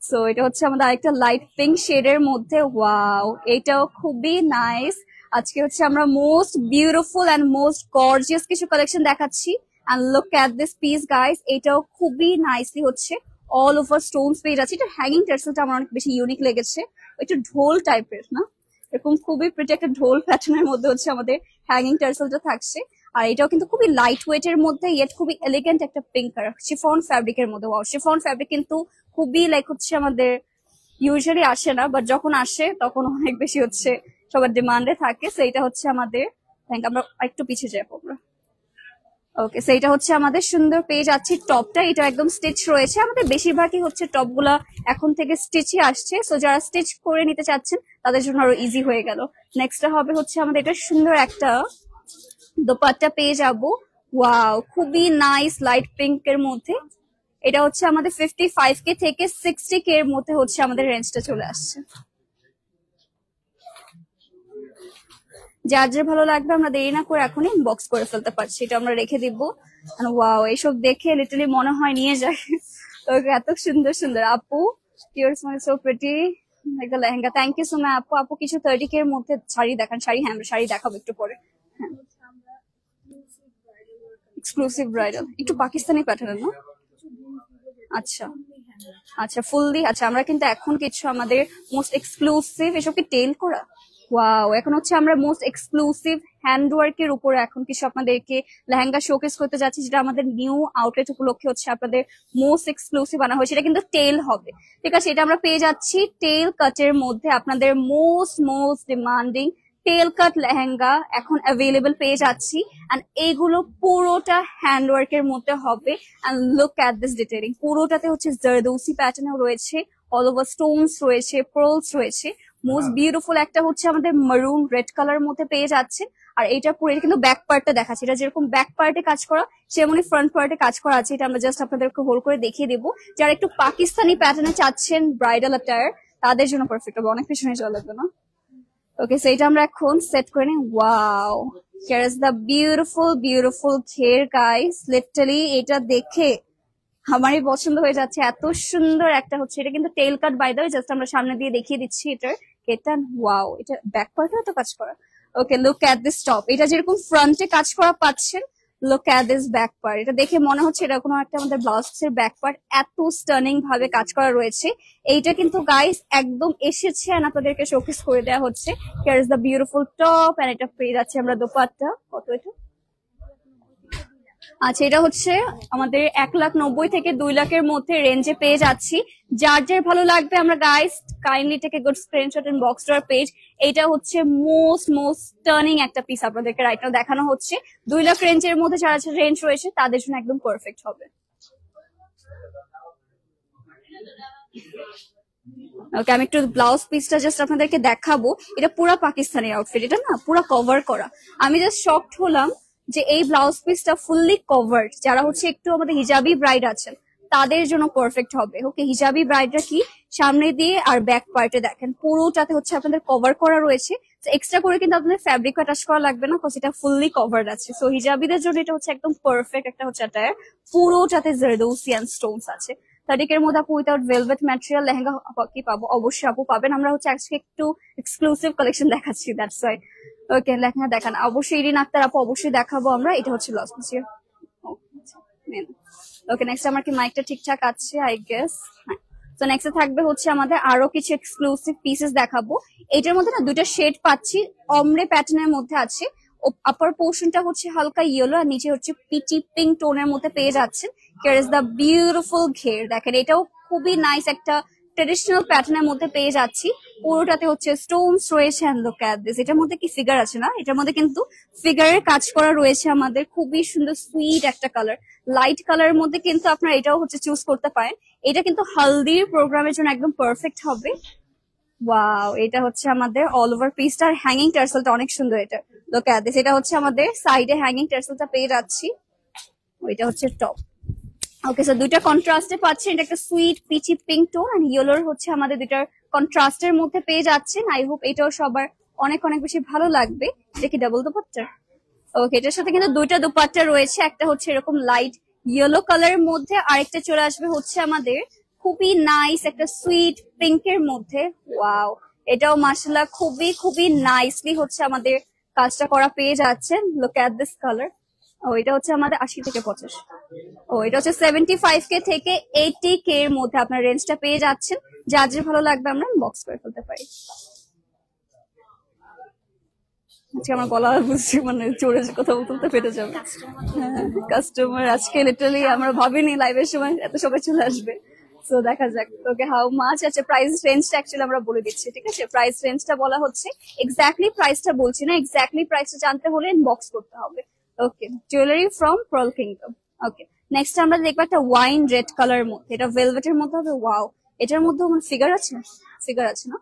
সো এটা হচ্ছে আমাদের আরেকটা লাইট পিঙ্ক শেডের মধ্যে। ওয়াও, এটাও খুবই নাইস। আজকে হচ্ছে আমরা most beautiful and most gorgeous কিছু কালেকশন দেখাচ্ছি। And look at this piece guys, এটাও খুবই নাইসলি হচ্ছে অল ওভার স্টোনস পেয়ে যাচ্ছে। এটা হ্যাঙ্গিং টার্সেলটা আমার অনেক বেশি ইউনিক লেগেছে, একটু ঢোল টাইপের না, এরকম খুবই প্রিটি একটা ঢোল প্যাটার্নের মধ্যে হচ্ছে আমাদের হ্যাঙ্গিং টার্সেলটা থাকছে। আর এটাও কিন্তু খুবই লাইট ওয়েট এর মধ্যে, ইয়েট খুবই এলিগেন্ট একটা পিঙ্ক কালার শিফন ফ্যাব্রিকের মধ্যে। ওয়াও, শিফন ফ্যাব্রিক কিন্তু খুবই লাইক হচ্ছে আমাদের ইউজুয়ালি আসে না, বাট যখন আসে তখন অনেক বেশি হচ্ছে সবার ডিমান্ডে থাকে। সেইটা হচ্ছে আমাদের, আমরা একটু পিছিয়ে যাবো আমরা। ওকে, সেইটা হচ্ছে আমাদের সুন্দর পেয়ে যাচ্ছি টপটা, এটা একদম স্টিচ রয়েছে। আমাদের বেশিরভাগই হচ্ছে টপ গুলা এখন থেকে স্টিচই আসছে, সো যারা স্টিচ করে নিতে চাচ্ছেন তাদের জন্য আরো ইজি হয়ে গেল। নেক্সট হবে হচ্ছে আমাদের এটা সুন্দর একটা দোপাট্টা পেয়ে যাব। ওয়াও, খুবই নাইস লাইট পিঙ্ক এর মধ্যে। এটা হচ্ছে আমাদের 55K থেকে 60K এর মধ্যে হচ্ছে আমাদের রেঞ্জটা চলে আসছে। যার যার ভালো লাগবে আমরা দেরি না করে এখনই ইনবক্স করে ফেলতে পারছি, এটা আমরা রেখে দিব। ওয়াও, এইসব দেখে লিটারালি মনে হয় নিয়ে যায়। এত সুন্দর সুন্দর আপু, your smile so pretty like the lehenga. Thank you so much আপু। আপু কিছু 30K এর মধ্যে শাড়ি দেখান। শাড়ি, হ্যাঁ শাড়ি দেখাবো একটু পরে। হ্যাঁ, এক্সক্লুসিভ ব্রাইডাল, একটু পাকিস্তানি প্যাটার্ন না? আচ্ছা আচ্ছা, ফুললি। আচ্ছা, আমরা কিন্তু এখন কিছু আমাদের মোস্ট এক্সক্লুসিভ, এসব কি টেল করা? ওয়াও, এখন হচ্ছে আমরা মোস্ট এক্সক্লুসিভ হ্যান্ডওয়ার্কের উপরে এখন কিছু আপনাদেরকে লেহেঙ্গা শোকেস করতে যাচ্ছি, যেটা আমাদের নিউ আউটলেট উপলক্ষে হচ্ছে আপনাদের মোস্ট এক্সক্লুসিভ আনা হয়েছে। এটা কিন্তু টেল হবে, ঠিক আছে? এটা আমরা পেয়ে যাচ্ছি টেল কাটের মধ্যে, আপনাদের মোস্ট মোস্ট ডিমান্ডিং টেল কাট লেহেঙ্গা এখন অ্যাভেলেবল পেয়ে যাচ্ছি। এন্ড এইগুলো পুরোটা হ্যান্ডওয়ার্কের মধ্যে হবে। And look at this detailing, পুরোটাতে হচ্ছে জারদৌসি প্যাটার্নও রয়েছে, অল ওভার স্টোনস রয়েছে, পার্লস রয়েছে। মোস্ট বিউটিফুল একটা হচ্ছে আমাদের মারুন রেড কালার মধ্যে পেয়ে যাচ্ছে। আর এটা পুরো, এটা কিন্তু ব্যাক পার্টটা দেখাচ্ছে, এটা যেরকম ব্যাক পার্টে কাজ করা সেমনি ফ্রন্ট পার্টে কাজ করা আছে। এটা আমরা জাস্ট আপনাদেরকে হোল্ড করে দেখিয়ে দেবো। যারা একটু পাকিস্তানি প্যাটার্নে চাচ্ছেন ব্রাইডাল অ্যাটায়ার, তাদের জন্য পারফেক্ট হবে, অনেক পিছনে চলে লাগবে না? ওকে, সো এটা আমরা এখন সেট করে নিই। Wow, here is the beautiful beautiful ঘের গাইস, লিটারালি এটা দেখে আমারই পছন্দ হয়ে যাচ্ছে। এত সুন্দর একটা হচ্ছে, এটা কিন্তু tail cut by the way, just আমরা সামনে দিয়ে দেখিয়ে দিচ্ছি এটার এটা। ওয়াও, এটা ব্যাক পার্টে তো কাজ করা। ওকে, লুক এট দিস টপ, এটা যেরকম ফ্রন্টে কাজ করা পাচ্ছেন, look at this back part. এটা দেখে মনে হচ্ছে এটা কোনো একটা আমাদের ব্লাউজের ব্যাক পার্ট, এত স্টার্নিং ভাবে কাজ করা রয়েছে। এইটা কিন্তু গাইস একদম এসেছে আর আপনাদেরকে শোকেস করে দেওয়া হচ্ছে। Here is the beautiful top, and এটা পেয়ে যাচ্ছে আমরা দোপাট্টা। কত এটা? আচ্ছা, এটা হচ্ছে আমাদের 1,90,000 থেকে 2 লাখের মধ্যে রেঞ্জে পেয়ে যাচ্ছি। যার যার ভালো লাগবে আমরা guys kindly take good screenshot inbox to our page. এটা হচ্ছে মোস্ট মোস্ট টার্নিং একটা পিস আপনাদেরকে রাইট নাও দেখানো হচ্ছে। 2 লাখ রেঞ্জের মধ্যে যারা রেঞ্জ রয়েছে তাদের জন্য একদম পারফেক্ট হবে। ওকে, আমি একটু ব্লাউজ পিসটা জাস্ট আপনাদেরকে দেখাবো। এটা পুরো পাকিস্তানি আউটফিট, এটা না পুরো কভার করা। আমি জাস্ট শকড হলাম যে এই ব্লাউজ পিসটা ফুললি কভার্ড। যারা হচ্ছে একটু আমাদের হিজাবি ব্রাইড আছেন তাদের জন্য পারফেক্ট হবে। ওকে, হিজাবি ব্রাইডরা কি সামনে দিয়ে আর ব্যাক পার্টে দেখেন পুরোটাতে হচ্ছে আপনাদের কভার করা রয়েছে। এক্সট্রা করে কিন্তু আপনাদের ফ্যাব্রিক অ্যাটাচ করা লাগবে না, বিকজ এটা ফুললি কভার্ড আছে। সো হিজাবিদের জন্য এটা হচ্ছে একদম পারফেক্ট একটা হচ্ছে অ্যাটায়ার। পুরোটাতে জারদৌসি এন্ড স্টোনস আছে। 30K এর মধ্যে আপু উইথাউট ভেলভেট ম্যাটেরিয়াল লেহেঙ্গা কি পাবো? অবশ্যই আপু পাবেন। আমরা হচ্ছে আজকে একটু এক্সক্লুসিভ কালেকশন দেখাচ্ছি, দ্যাটস ওয়াই। ওকে, লেহেঙ্গা দেখান অবশ্যই। ইরিন আক্তার আপু অবশ্যই দেখাবো আমরা। এটা হচ্ছে ব্লাউজ পিস। ওকে, নেক্সট আমার কি মাইকটা ঠিকঠাক আছে? আই গেস হ্যাঁ। তো নেক্সট থাকবে হচ্ছে আমাদের আরো কিছু এক্সক্লুসিভ পিসেস দেখাবো। এটার মধ্যে না দুইটা শেড পাচ্ছি, অমরে প্যাটার্নের মধ্যে আছে। আপার পোর্শনটা হচ্ছে হালকা ইয়েলো আর নিচে হচ্ছে পিচি পিঙ্ক টোনের মধ্যে পেয়ে যাচ্ছেন। হিয়ার ইজ দ্য বিউটিফুল ঘের, দেখেন এটাও খুবই নাইস একটা ট্রেডিশনাল প্যাটার্নের মধ্যে পেয়ে যাচ্ছি। পুরোটাতে হচ্ছে স্টোনস রয়েছে এন্ড লুক এট দিস। এটার মধ্যে কি ফিগার আছে না? এটার মধ্যে কিন্তু ফিগারের কাজ করা রয়েছে আমাদের। খুবই সুন্দর সুইট একটা কালার, লাইট কালারের মধ্যে কিন্তু আপনারা এটাও হচ্ছে চুজ করতে পারেন। এটা কিন্তু হালদির প্রোগ্রামের জন্য একদম পারফেক্ট হবে। ওয়াও, এটা হচ্ছে আমাদের অল ওভার পিসটা। আর হ্যাঙ্গিং টার্সেলটা অনেক সুন্দর। এটা লুক এট দিস। এটা হচ্ছে আমাদের সাইডে হ্যাঙ্গিং টার্সেলটা পেয়ে যাচ্ছি। ওইটা হচ্ছে টপ। ওকে, সো দুইটা কন্ট্রাস্টে পাচ্ছেন। এটা একটা sweet peachy pink tone and ইয়েলোর হচ্ছে আমাদের দুইটার কন্ট্রাস্টের মধ্যে পেয়ে যাচ্ছেন। আই হোপ এটাও সবার অনেক অনেক বেশি ভালো লাগবে। এটা কি ডাবল দুপাট্টা? ওকে, এটার সাথে কিন্তু দুইটা দুপাট্টা রয়েছে। একটা হচ্ছে এরকম লাইট ইয়েলো কালারের মধ্যে, আরেকটা চলে আসবে হচ্ছে আমাদের খুবই নাইস একটা সুইট পিঙ্কের মধ্যে। ওয়াও, এটাও মাশাআল্লাহ খুবই খুবই নাইসলি হচ্ছে আমাদের কাজটা করা পেয়ে যাচ্ছেন। Look at this colour. ও, এটা হচ্ছে আমাদের 80 থেকে 50। ও, এটা হচ্ছে 75K থেকে 80K এর মধ্যে আপনার রেঞ্জটা পেয়ে যাচ্ছেন। যার যে ভালো লাগবে আমরা বক্স করে ফেলতে পারি। আজকে আমার গলা বুঝছি মানে চড়ে কথা বলতে ফেটে যাবে। কাস্টমার আজকে লিটারালি আমরা ভাবিনি লাইভের সময় এত সবাই চলে আসবে। সো দেখা যাক ওকে হাউ মাচ। আচ্ছা, প্রাইস রেঞ্জটা অ্যাকচুয়ালি আমরা বলে দিচ্ছি, ঠিক আছে? প্রাইস রেঞ্জটা বলা হচ্ছে, এক্স্যাক্টলি প্রাইসটা বলছি না। এক্স্যাক্টলি প্রাইসটা জানতে হলে ইনবক্স করতে হবে। Okay, jewellery from Pearl Kingdom. Okay, next আমরা দেখবো একটা ওয়াইন রেড কালার মধ্যে। এটা ভেলভেটের মধ্যে হবে। ওয়াও, এটার মধ্যে আমার ফিগার আছে, ফিগার আছে না?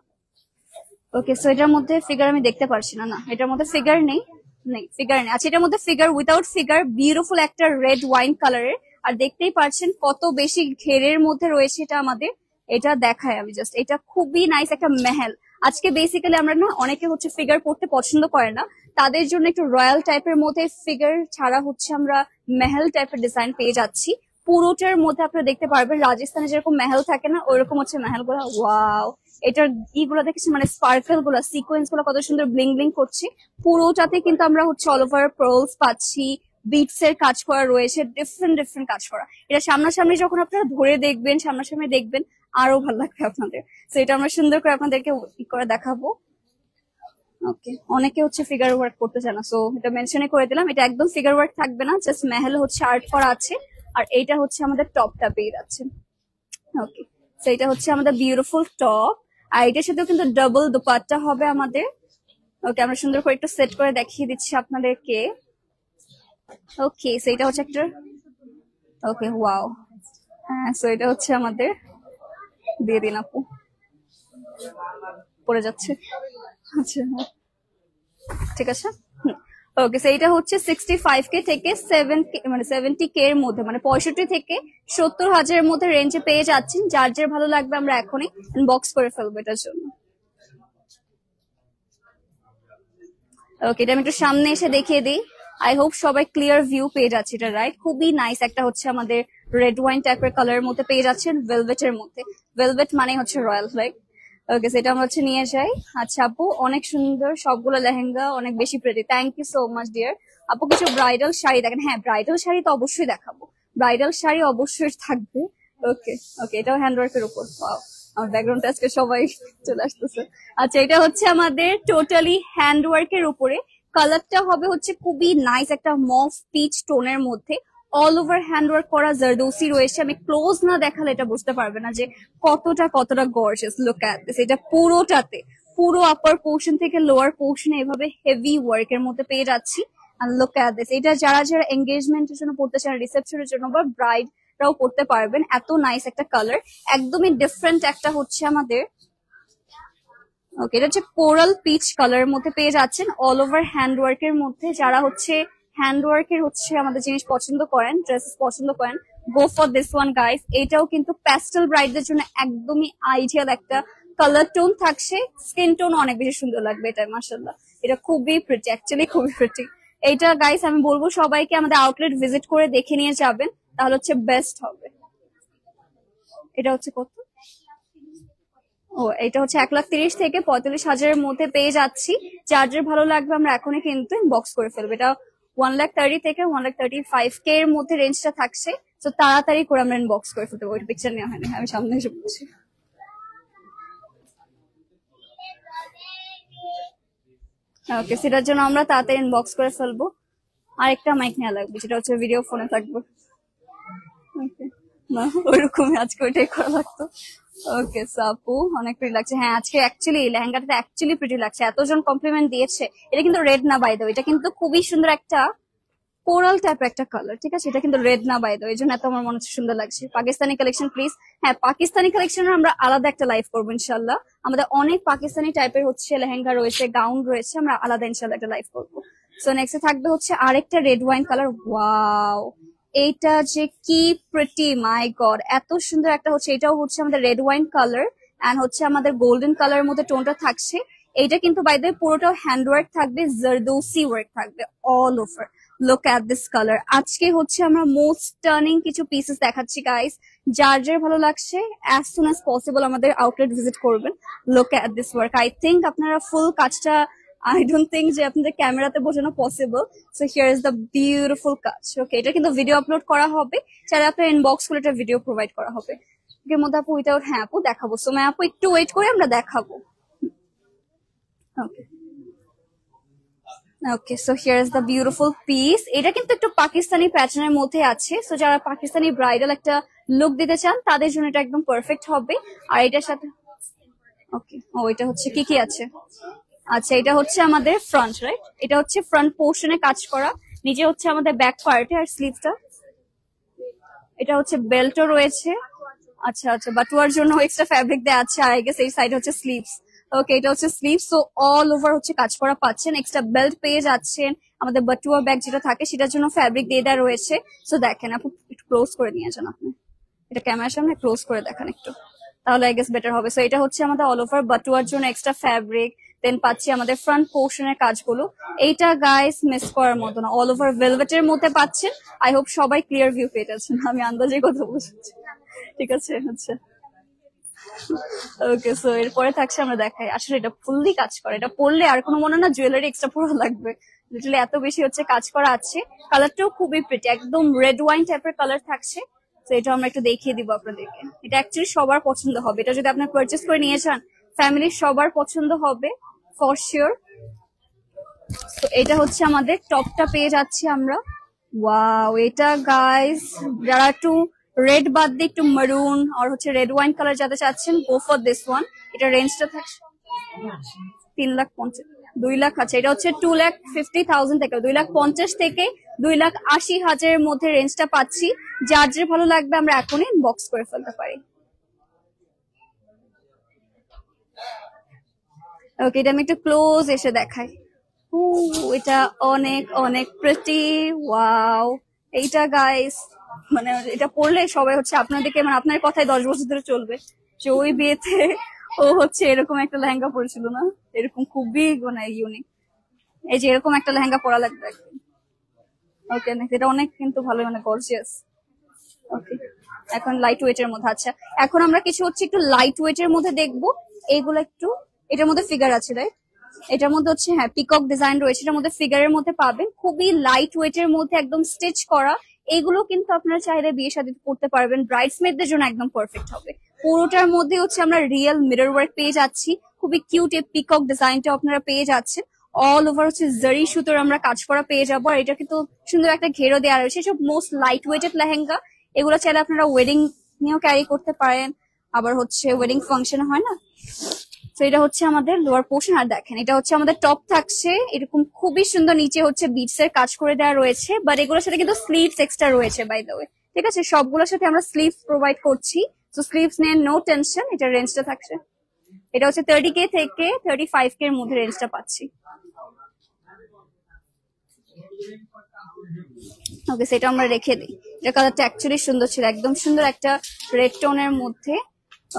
ওকে, সো এটার মধ্যে ফিগার আমি দেখতে পারছি না। না, এটার মধ্যে ফিগার নেই। নেই, ফিগার নেই। আচ্ছা, এটার মধ্যে ফিগার উইদাউট ফিগার, বিউটিফুল একটা রেড ওয়াইন কালারের। আর দেখতেই পারছেন কত বেশি ঘেরের মধ্যে রয়েছে এটা আমাদের। এটা দেখায় আমি জাস্ট, এটা খুবই নাইস একটা মেহেল। আজকে বেসিক্যালি আমরা না অনেকে হচ্ছে ফিগার পড়তে পছন্দ করে না, তাদের জন্য একটু রয়্যাল টাইপের মধ্যে ফিগার ছাড়া হচ্ছে আমরা মেহেল টাইপের ডিজাইন পেয়ে যাচ্ছি। পুরোটার মধ্যে আপনারা দেখতে পারবেন রাজস্থানে যেরকম মেহেল থাকে না, ওইরকম হচ্ছে মেহেল গুলা। ওয়াও, এটার ইগুলো দেখেছি মানে স্পার্কেল গুলা, সিকোয়েন্স গুলো কত সুন্দর ব্লিং ব্লিং করছে। পুরোটাতে কিন্তু আমরা হচ্ছে অল ওভার পার্লস পাচ্ছি, বিটস এর কাজ করা রয়েছে, ডিফারেন্ট ডিফারেন্ট কাজ করা। এটা সামনাসামনি যখন আপনারা ধরে দেখবেন, সামনাসামনি দেখবেন, আরো ভালো লাগবে আপনাদের। তো এটা আমরা সুন্দর করে আপনাদেরকে করে দেখাবো। ওকে, অনেকে হচ্ছে ফিগার ওয়ার্ক করতে চায় না, সো এটা মেনশনে করে দিলাম। এটা একদম ফিগার ওয়ার্ক থাকবে না, জাস্ট মেহেল হচ্ছে আর্ট করা আছে। আর এইটা হচ্ছে আমাদের টপটা পেয়ে যাচ্ছে। ওকে, তো এটা হচ্ছে আমাদের বিউটিফুল টপ। আর এটার সাথেও কিন্তু ডাবল দুপাট্টা হবে আমাদের। ওকে, আমরা সুন্দর করে একটু সেট করে দেখিয়ে দিচ্ছি আপনাদেরকে। ওকে, সো এটা হচ্ছে একটা, ওকে ওয়াও, হ্যাঁ, সো এটা হচ্ছে আমাদের, দিয়ে দিন আপু, পড়ে যাচ্ছে। আচ্ছা, ঠিক আছে। ওকে, সো এটা হচ্ছে 65K থেকে 7K মানে 70K এর মধ্যে, মানে 65 থেকে 70,000 এর মধ্যে রেঞ্জে পেয়ে যাচ্ছেন। যার যার ভালো লাগবে আমরা এখনই বক্স করে ফেলবো এটার জন্য। ওকে, এটা আমি একটু সামনে এসে দেখিয়ে দিই। আই হোপ সবাই ক্লিয়ার ভিউ পেয়ে যাচ্ছে এটা, রাইট? খুবই নাইস একটা হচ্ছে আমাদের রেড ওয়াইন টাইপের কালারের মধ্যে পেয়ে যাচ্ছেন ভেলভেটের মধ্যে। ভেলভেট মানে হচ্ছে রয়্যাল, রাইট? ওকে, সেটা আমরা হচ্ছে নিয়ে যাই। আচ্ছা আপু, অনেক সুন্দর সবগুলো লেহেঙ্গা, অনেক বেশি pretty. Thank you so much dear. আপু কিছু ব্রাইডাল শাড়ি দেখেন। হ্যাঁ, ব্রাইডাল শাড়ি তো অবশ্যই দেখাবো, ব্রাইডাল শাড়ি অবশ্যই থাকবে। ওকে ওকে, এটাও হ্যান্ডওয়ার্কের উপর। আমার ব্যাকগ্রাউন্ড আজকে সবাই চলে আসতেছে। আচ্ছা, এটা হচ্ছে আমাদের টোটালি হ্যান্ডওয়ার্কের উপরে। কালারটা হবে হচ্ছে খুবই নাইস একটা মফ পিচ টোনের মধ্যে। অল ওভার হ্যান্ডওয়ার্ক করা জারদৌসি রয়েছে। আমি ক্লোজ না দেখালে এটা বুঝতে পারবে না যে কতটা কতটা গর্জিয়াস। লুক এট দিস, এটা পুরোটাতে, পুরো আপার পোর্শন থেকে লোয়ার পোর্শনে এভাবে হেভি ওয়ার্কের মধ্যে পেয়ে যাচ্ছি। আর লুক এট দিস, এটা যারা যারা এঙ্গেজমেন্টের জন্য পড়তে চান, রিসেপশনের জন্য বা ব্রাইড রাও পড়তে পারবেন। এত নাইস একটা কালার, একদমই ডিফারেন্ট একটা হচ্ছে আমাদের। ওকে, এটা হচ্ছে কোরাল পিচ কালারের মধ্যে পেয়ে যাচ্ছেন, অল ওভার হ্যান্ডওয়ার্ক এর মধ্যে। যারা হচ্ছে হ্যান্ডওয়ার্কের হচ্ছে আমাদের জিনিস পছন্দ করেন, ড্রেসেস পছন্দ করেন, গো ফর দিস ওয়ান গাইস। এটাও কিন্তু প্যাস্টেল ব্রাইডদের জন্য একদমই আইডিয়াল একটা কালার টোন থাকছে। স্কিন টোন অনেক বেশি সুন্দর লাগবে এটা, মাশাআল্লাহ। এটা খুবই প্রিটি, অ্যাকচুয়ালি খুবই প্রিটি। এইটা গাইস আমি বলবো সবাইকে আমাদের আউটলেট ভিজিট করে দেখে নিয়ে যাবেন, তাহলে হচ্ছে বেস্ট হবে। এটা হচ্ছে কত? ও, এটা হচ্ছে 1,30,000 থেকে 45,000 এর মধ্যে পেয়ে যাচ্ছি। চার্জার ভালো লাগবে আমরা এখনই কিন্তু বক্স করে ফেলবো। এটা 1,30,000 থেকে 1,35K এর মধ্যে রেঞ্জটা থাকছে। তো তাড়াতাড়ি করে আমরা বক্স করে ফেলতে। ওই পিকচার নেওয়া হয়নি, আমি সামনে এসে বলছি। ওকে, সেটার জন্য আমরা তাড়াতাড়ি বক্স করে ফেলবো। আরেকটা মাইক নেওয়া লাগবে, যেটা হচ্ছে ভিডিও ফোনে থাকবে। না, ওইরকমই আজকে ওইটাই করা লাগতো। ওকে আপু অনেক প্রিটি লাগছে। হ্যাঁ আজকে অ্যাকচুয়ালি লেহেঙ্গাটা অ্যাকচুয়ালি প্রিটি লাগছে, এতজন কমপ্লিমেন্ট দিয়েছে। এটা কিন্তু রেড না বাই দ্য ওয়ে, এটা কিন্তু খুবই সুন্দর একটা কোরাল টাইপের একটা কালার, ঠিক আছে? এটা কিন্তু রেড না বাই দ্য ওয়ে, এই জন্য এত আমার মনে হচ্ছে সুন্দর লাগছে। Pakistani collection please. হ্যাঁ পাকিস্তানি কালেকশনের আমরা আলাদা একটা লাইভ করবো ইনশাল্লাহ। আমাদের অনেক পাকিস্তানি টাইপের হচ্ছে লেহেঙ্গা রয়েছে, গাউন রয়েছে, আমরা আলাদা ইনশাল্লাহ একটা লাইভ করবো। সো নেক্সট থাকবে হচ্ছে আরেকটা রেড ওয়াইন কালার। ওয়াও এইটা যে কি প্রিটি, মাই গড এত সুন্দর একটা হচ্ছে। এটাও হচ্ছে আমাদের রেড ওয়াইন কালার এন্ড হচ্ছে আমাদের গোল্ডেন কালারের মধ্যে টোনটা থাকছে। এইটা কিন্তু বাই দ্য পুরোটাও হ্যান্ড ওয়ার্ক থাকবে, জারদোসি ওয়ার্ক থাকবে all over. Look at this colour. আজকে হচ্ছে আমরা মোস্ট টার্নিং কিছু পিসেস দেখাচ্ছি গাইস, যার যার ভালো লাগছে অ্যাজ সুন অ্যাজ পসিবল আমাদের আউটলেট ভিজিট করবেন। Look at this work. I think আপনারা ফুল কাজটা, আই ডোন্ট থিঙ্ক যে আপনাদের ক্যামেরাতে বোঝানো possible. So here is the beautiful কাজ। ওকে এটা কিন্তু ভিডিও আপলোড করা হবে, চাইলে আপনার ইনবক্স করে একটা ভিডিও প্রোভাইড করা হবে। এর মধ্যে আপু উইদাউট, হ্যাঁ আপু দেখাবো। সো আপু একটু ওয়েট করে আমরা দেখাবো। Okay okay so here is the beautiful piece. এটা কিন্তু একটু পাকিস্তানি প্যাটার্নের মধ্যে আছে, সো যারা পাকিস্তানি ব্রাইডাল একটা লুক দিতে চান তাদের জন্য এটা একদম পারফেক্ট হবে। আর এটার সাথে ওকে ও এটা হচ্ছে কি কি আছে? আচ্ছা এটা হচ্ছে আমাদের ফ্রন্ট, রাইট? এটা হচ্ছে ফ্রন্ট পোর্শনে কাজ করা, নিচে হচ্ছে আমাদের ব্যাক পার্টে আর স্লিভটা। এটা হচ্ছে বেল্টও রয়েছে। আচ্ছা আচ্ছা বাটুয়ার জন্য এক্সট্রা ফ্যাব্রিক দেওয়া আছে, আর আই গেস এই সাইড হচ্ছে স্লিভস। ওকে এটা হচ্ছে স্লিভস। সো অল ওভার হচ্ছে কাজ করা পাচ্ছেন, এক্সট্রা বেল্ট পেয়ে যাচ্ছেন। আমাদের বাটুয়া ব্যাগ যেটা থাকে সেটার জন্য ফ্যাব্রিক দিয়ে দেওয়া রয়েছে। সো দেখেন আপু একটু ক্লোজ করে নিয়ে যান, আপনি এটা ক্যামেরার সামনে ক্লোজ করে দেখান একটু, তাহলে আই গেস বেটার হবে। সো এটা হচ্ছে আমাদের অল ওভার বাটুয়ার জন্য এক্সট্রা ফ্যাব্রিক, দেন পাচ্ছি আমাদের ফ্রন্ট পোর্শনের কাজগুলো। এইটা গাইস মিস করার মতো না, অল ওভার ভেলভেটের মধ্যে পাচ্ছেন। আই হোপ সবাই ক্লিয়ার ভিউ পেয়ে যাচ্ছেন, আমি আন্দাজে কথা বলছি, ঠিক আছে? আচ্ছা ওকে সো এরপরে থাকছে আমরা দেখাই, আসলে এটা ফুললি কাজ করে, এটা পরলে আর কোনো মনে না জুয়েলারি এক্সট্রা পরা লাগবে, লিটারালি এত বেশি হচ্ছে কাজ করা আছে। কালারটাও খুবই প্রিটি, একদম রেড ওয়াইন টাইপের কালার থাকছে। তো এটা আমরা একটু দেখিয়ে দিব আপনাদেরকে। এটা অ্যাকচুয়ালি সবার পছন্দ হবে, এটা যদি আপনি পারচেস করে নিয়ে যান ফ্যামিলির সবার পছন্দ হবে ফর শিওর। তো এটা হচ্ছে আমাদের টপটা পেয়ে যাচ্ছি আমরা। ওয়াও এটা গাইস যারা একটু রেড বাদ দিয়ে একটু মারুন আর হচ্ছে রেড ওয়াইন কালার যাতে চাচ্ছেন, গো ফর দিস ওয়ান। এটা রেঞ্জটা থাকছে 3,50,000 2,00,000 আছে। এটা হচ্ছে 2,50,000 থেকে 2,50,000 থেকে 2,80,000 মধ্যে রেঞ্জটা পাচ্ছি। যার যে ভালো লাগবে আমরা এখনই ইনবক্স করে ফেলতে পারি। ওকে এটা আমি একটু ক্লোজ এসে দেখাই। এটা অনেক অনেক প্রিটি। ওয়াও এইটা গাইস মানে এটা পড়লে সবাই হচ্ছে আপনাদেরকে, মানে আপনার কথায় 10 বছর ধরে চলবে যে ওই বিয়েতে ও হচ্ছে এরকম একটা লেহেঙ্গা পরেছিল না, এরকম খুবই মানে ইউনিক। এই যে এরকম একটা লেহেঙ্গা পরা লাগবে একদম। ওকে এটা অনেক কিন্তু ভালো, মানে গর্জিয়াস। ওকে এখন লাইট ওয়েট এর মধ্যে। আচ্ছা এখন আমরা কিছু হচ্ছে একটু লাইট ওয়েট এর মধ্যে দেখবো। এইগুলো একটু, এটার মধ্যে ফিগার আছে রাইট? এটার মধ্যে হচ্ছে হ্যাঁ পিকক ডিজাইন রয়েছে, এটার মধ্যে ফিগারের মধ্যে পাবেন, খুবই লাইট ওয়েট এর মধ্যে একদম স্টিচ করা। এইগুলো কিন্তু আপনারা চাইলে বিয়ে শাদী করতে পারবেন, ব্রাইডসমেডদের জন্য একদম পারফেক্ট হবে। পুরোটার মধ্যে হচ্ছে আমরা রিয়েল মিরর ওয়ার্ক পেয়ে যাচ্ছি, খুবই কিউট এই পিকক ডিজাইনটা আপনারা পেয়ে যাচ্ছেন। অল ওভার হচ্ছে জারি সুতোর আমরা কাজ করা পেয়ে যাবো, আর এটা কিন্তু সুন্দর একটা ঘেরও দেওয়া রয়েছে। সব মোস্ট লাইট ওয়েটেড লেহেঙ্গা, এগুলো চাইলে আপনারা ওয়েডিং নিয়েও ক্যারি করতে পারেন, আবার হচ্ছে ওয়েডিং ফাংশন হয় না। তো এটা হচ্ছে আমাদের লোয়ার পোর্শন। আর দেখেন এটা হচ্ছে আমাদের টপ থাকছে এরকম খুবই সুন্দর, নিচে হচ্ছে বিটস এর কাজ করে দেওয়া রয়েছে, বাট এগুলোর সাথে কিন্তু স্লিভস এক্সট্রা রয়েছে বাই দ্য ওয়ে, ঠিক আছে? সবগুলোর সাথে আমরা স্লিভস প্রোভাইড করছি, তো স্লিভস নিয়ে নো টেনশন। এটা রেঞ্জটা থাকছে, এটা হচ্ছে 30K থেকে 35K এর মধ্যে রেঞ্জটা পাচ্ছি। ওকে সেটা আমরা রেখে দিই, এটা কালারটা অ্যাকচুয়ালি সুন্দর ছিল, একদম সুন্দর একটা রেড টোনের মধ্যে।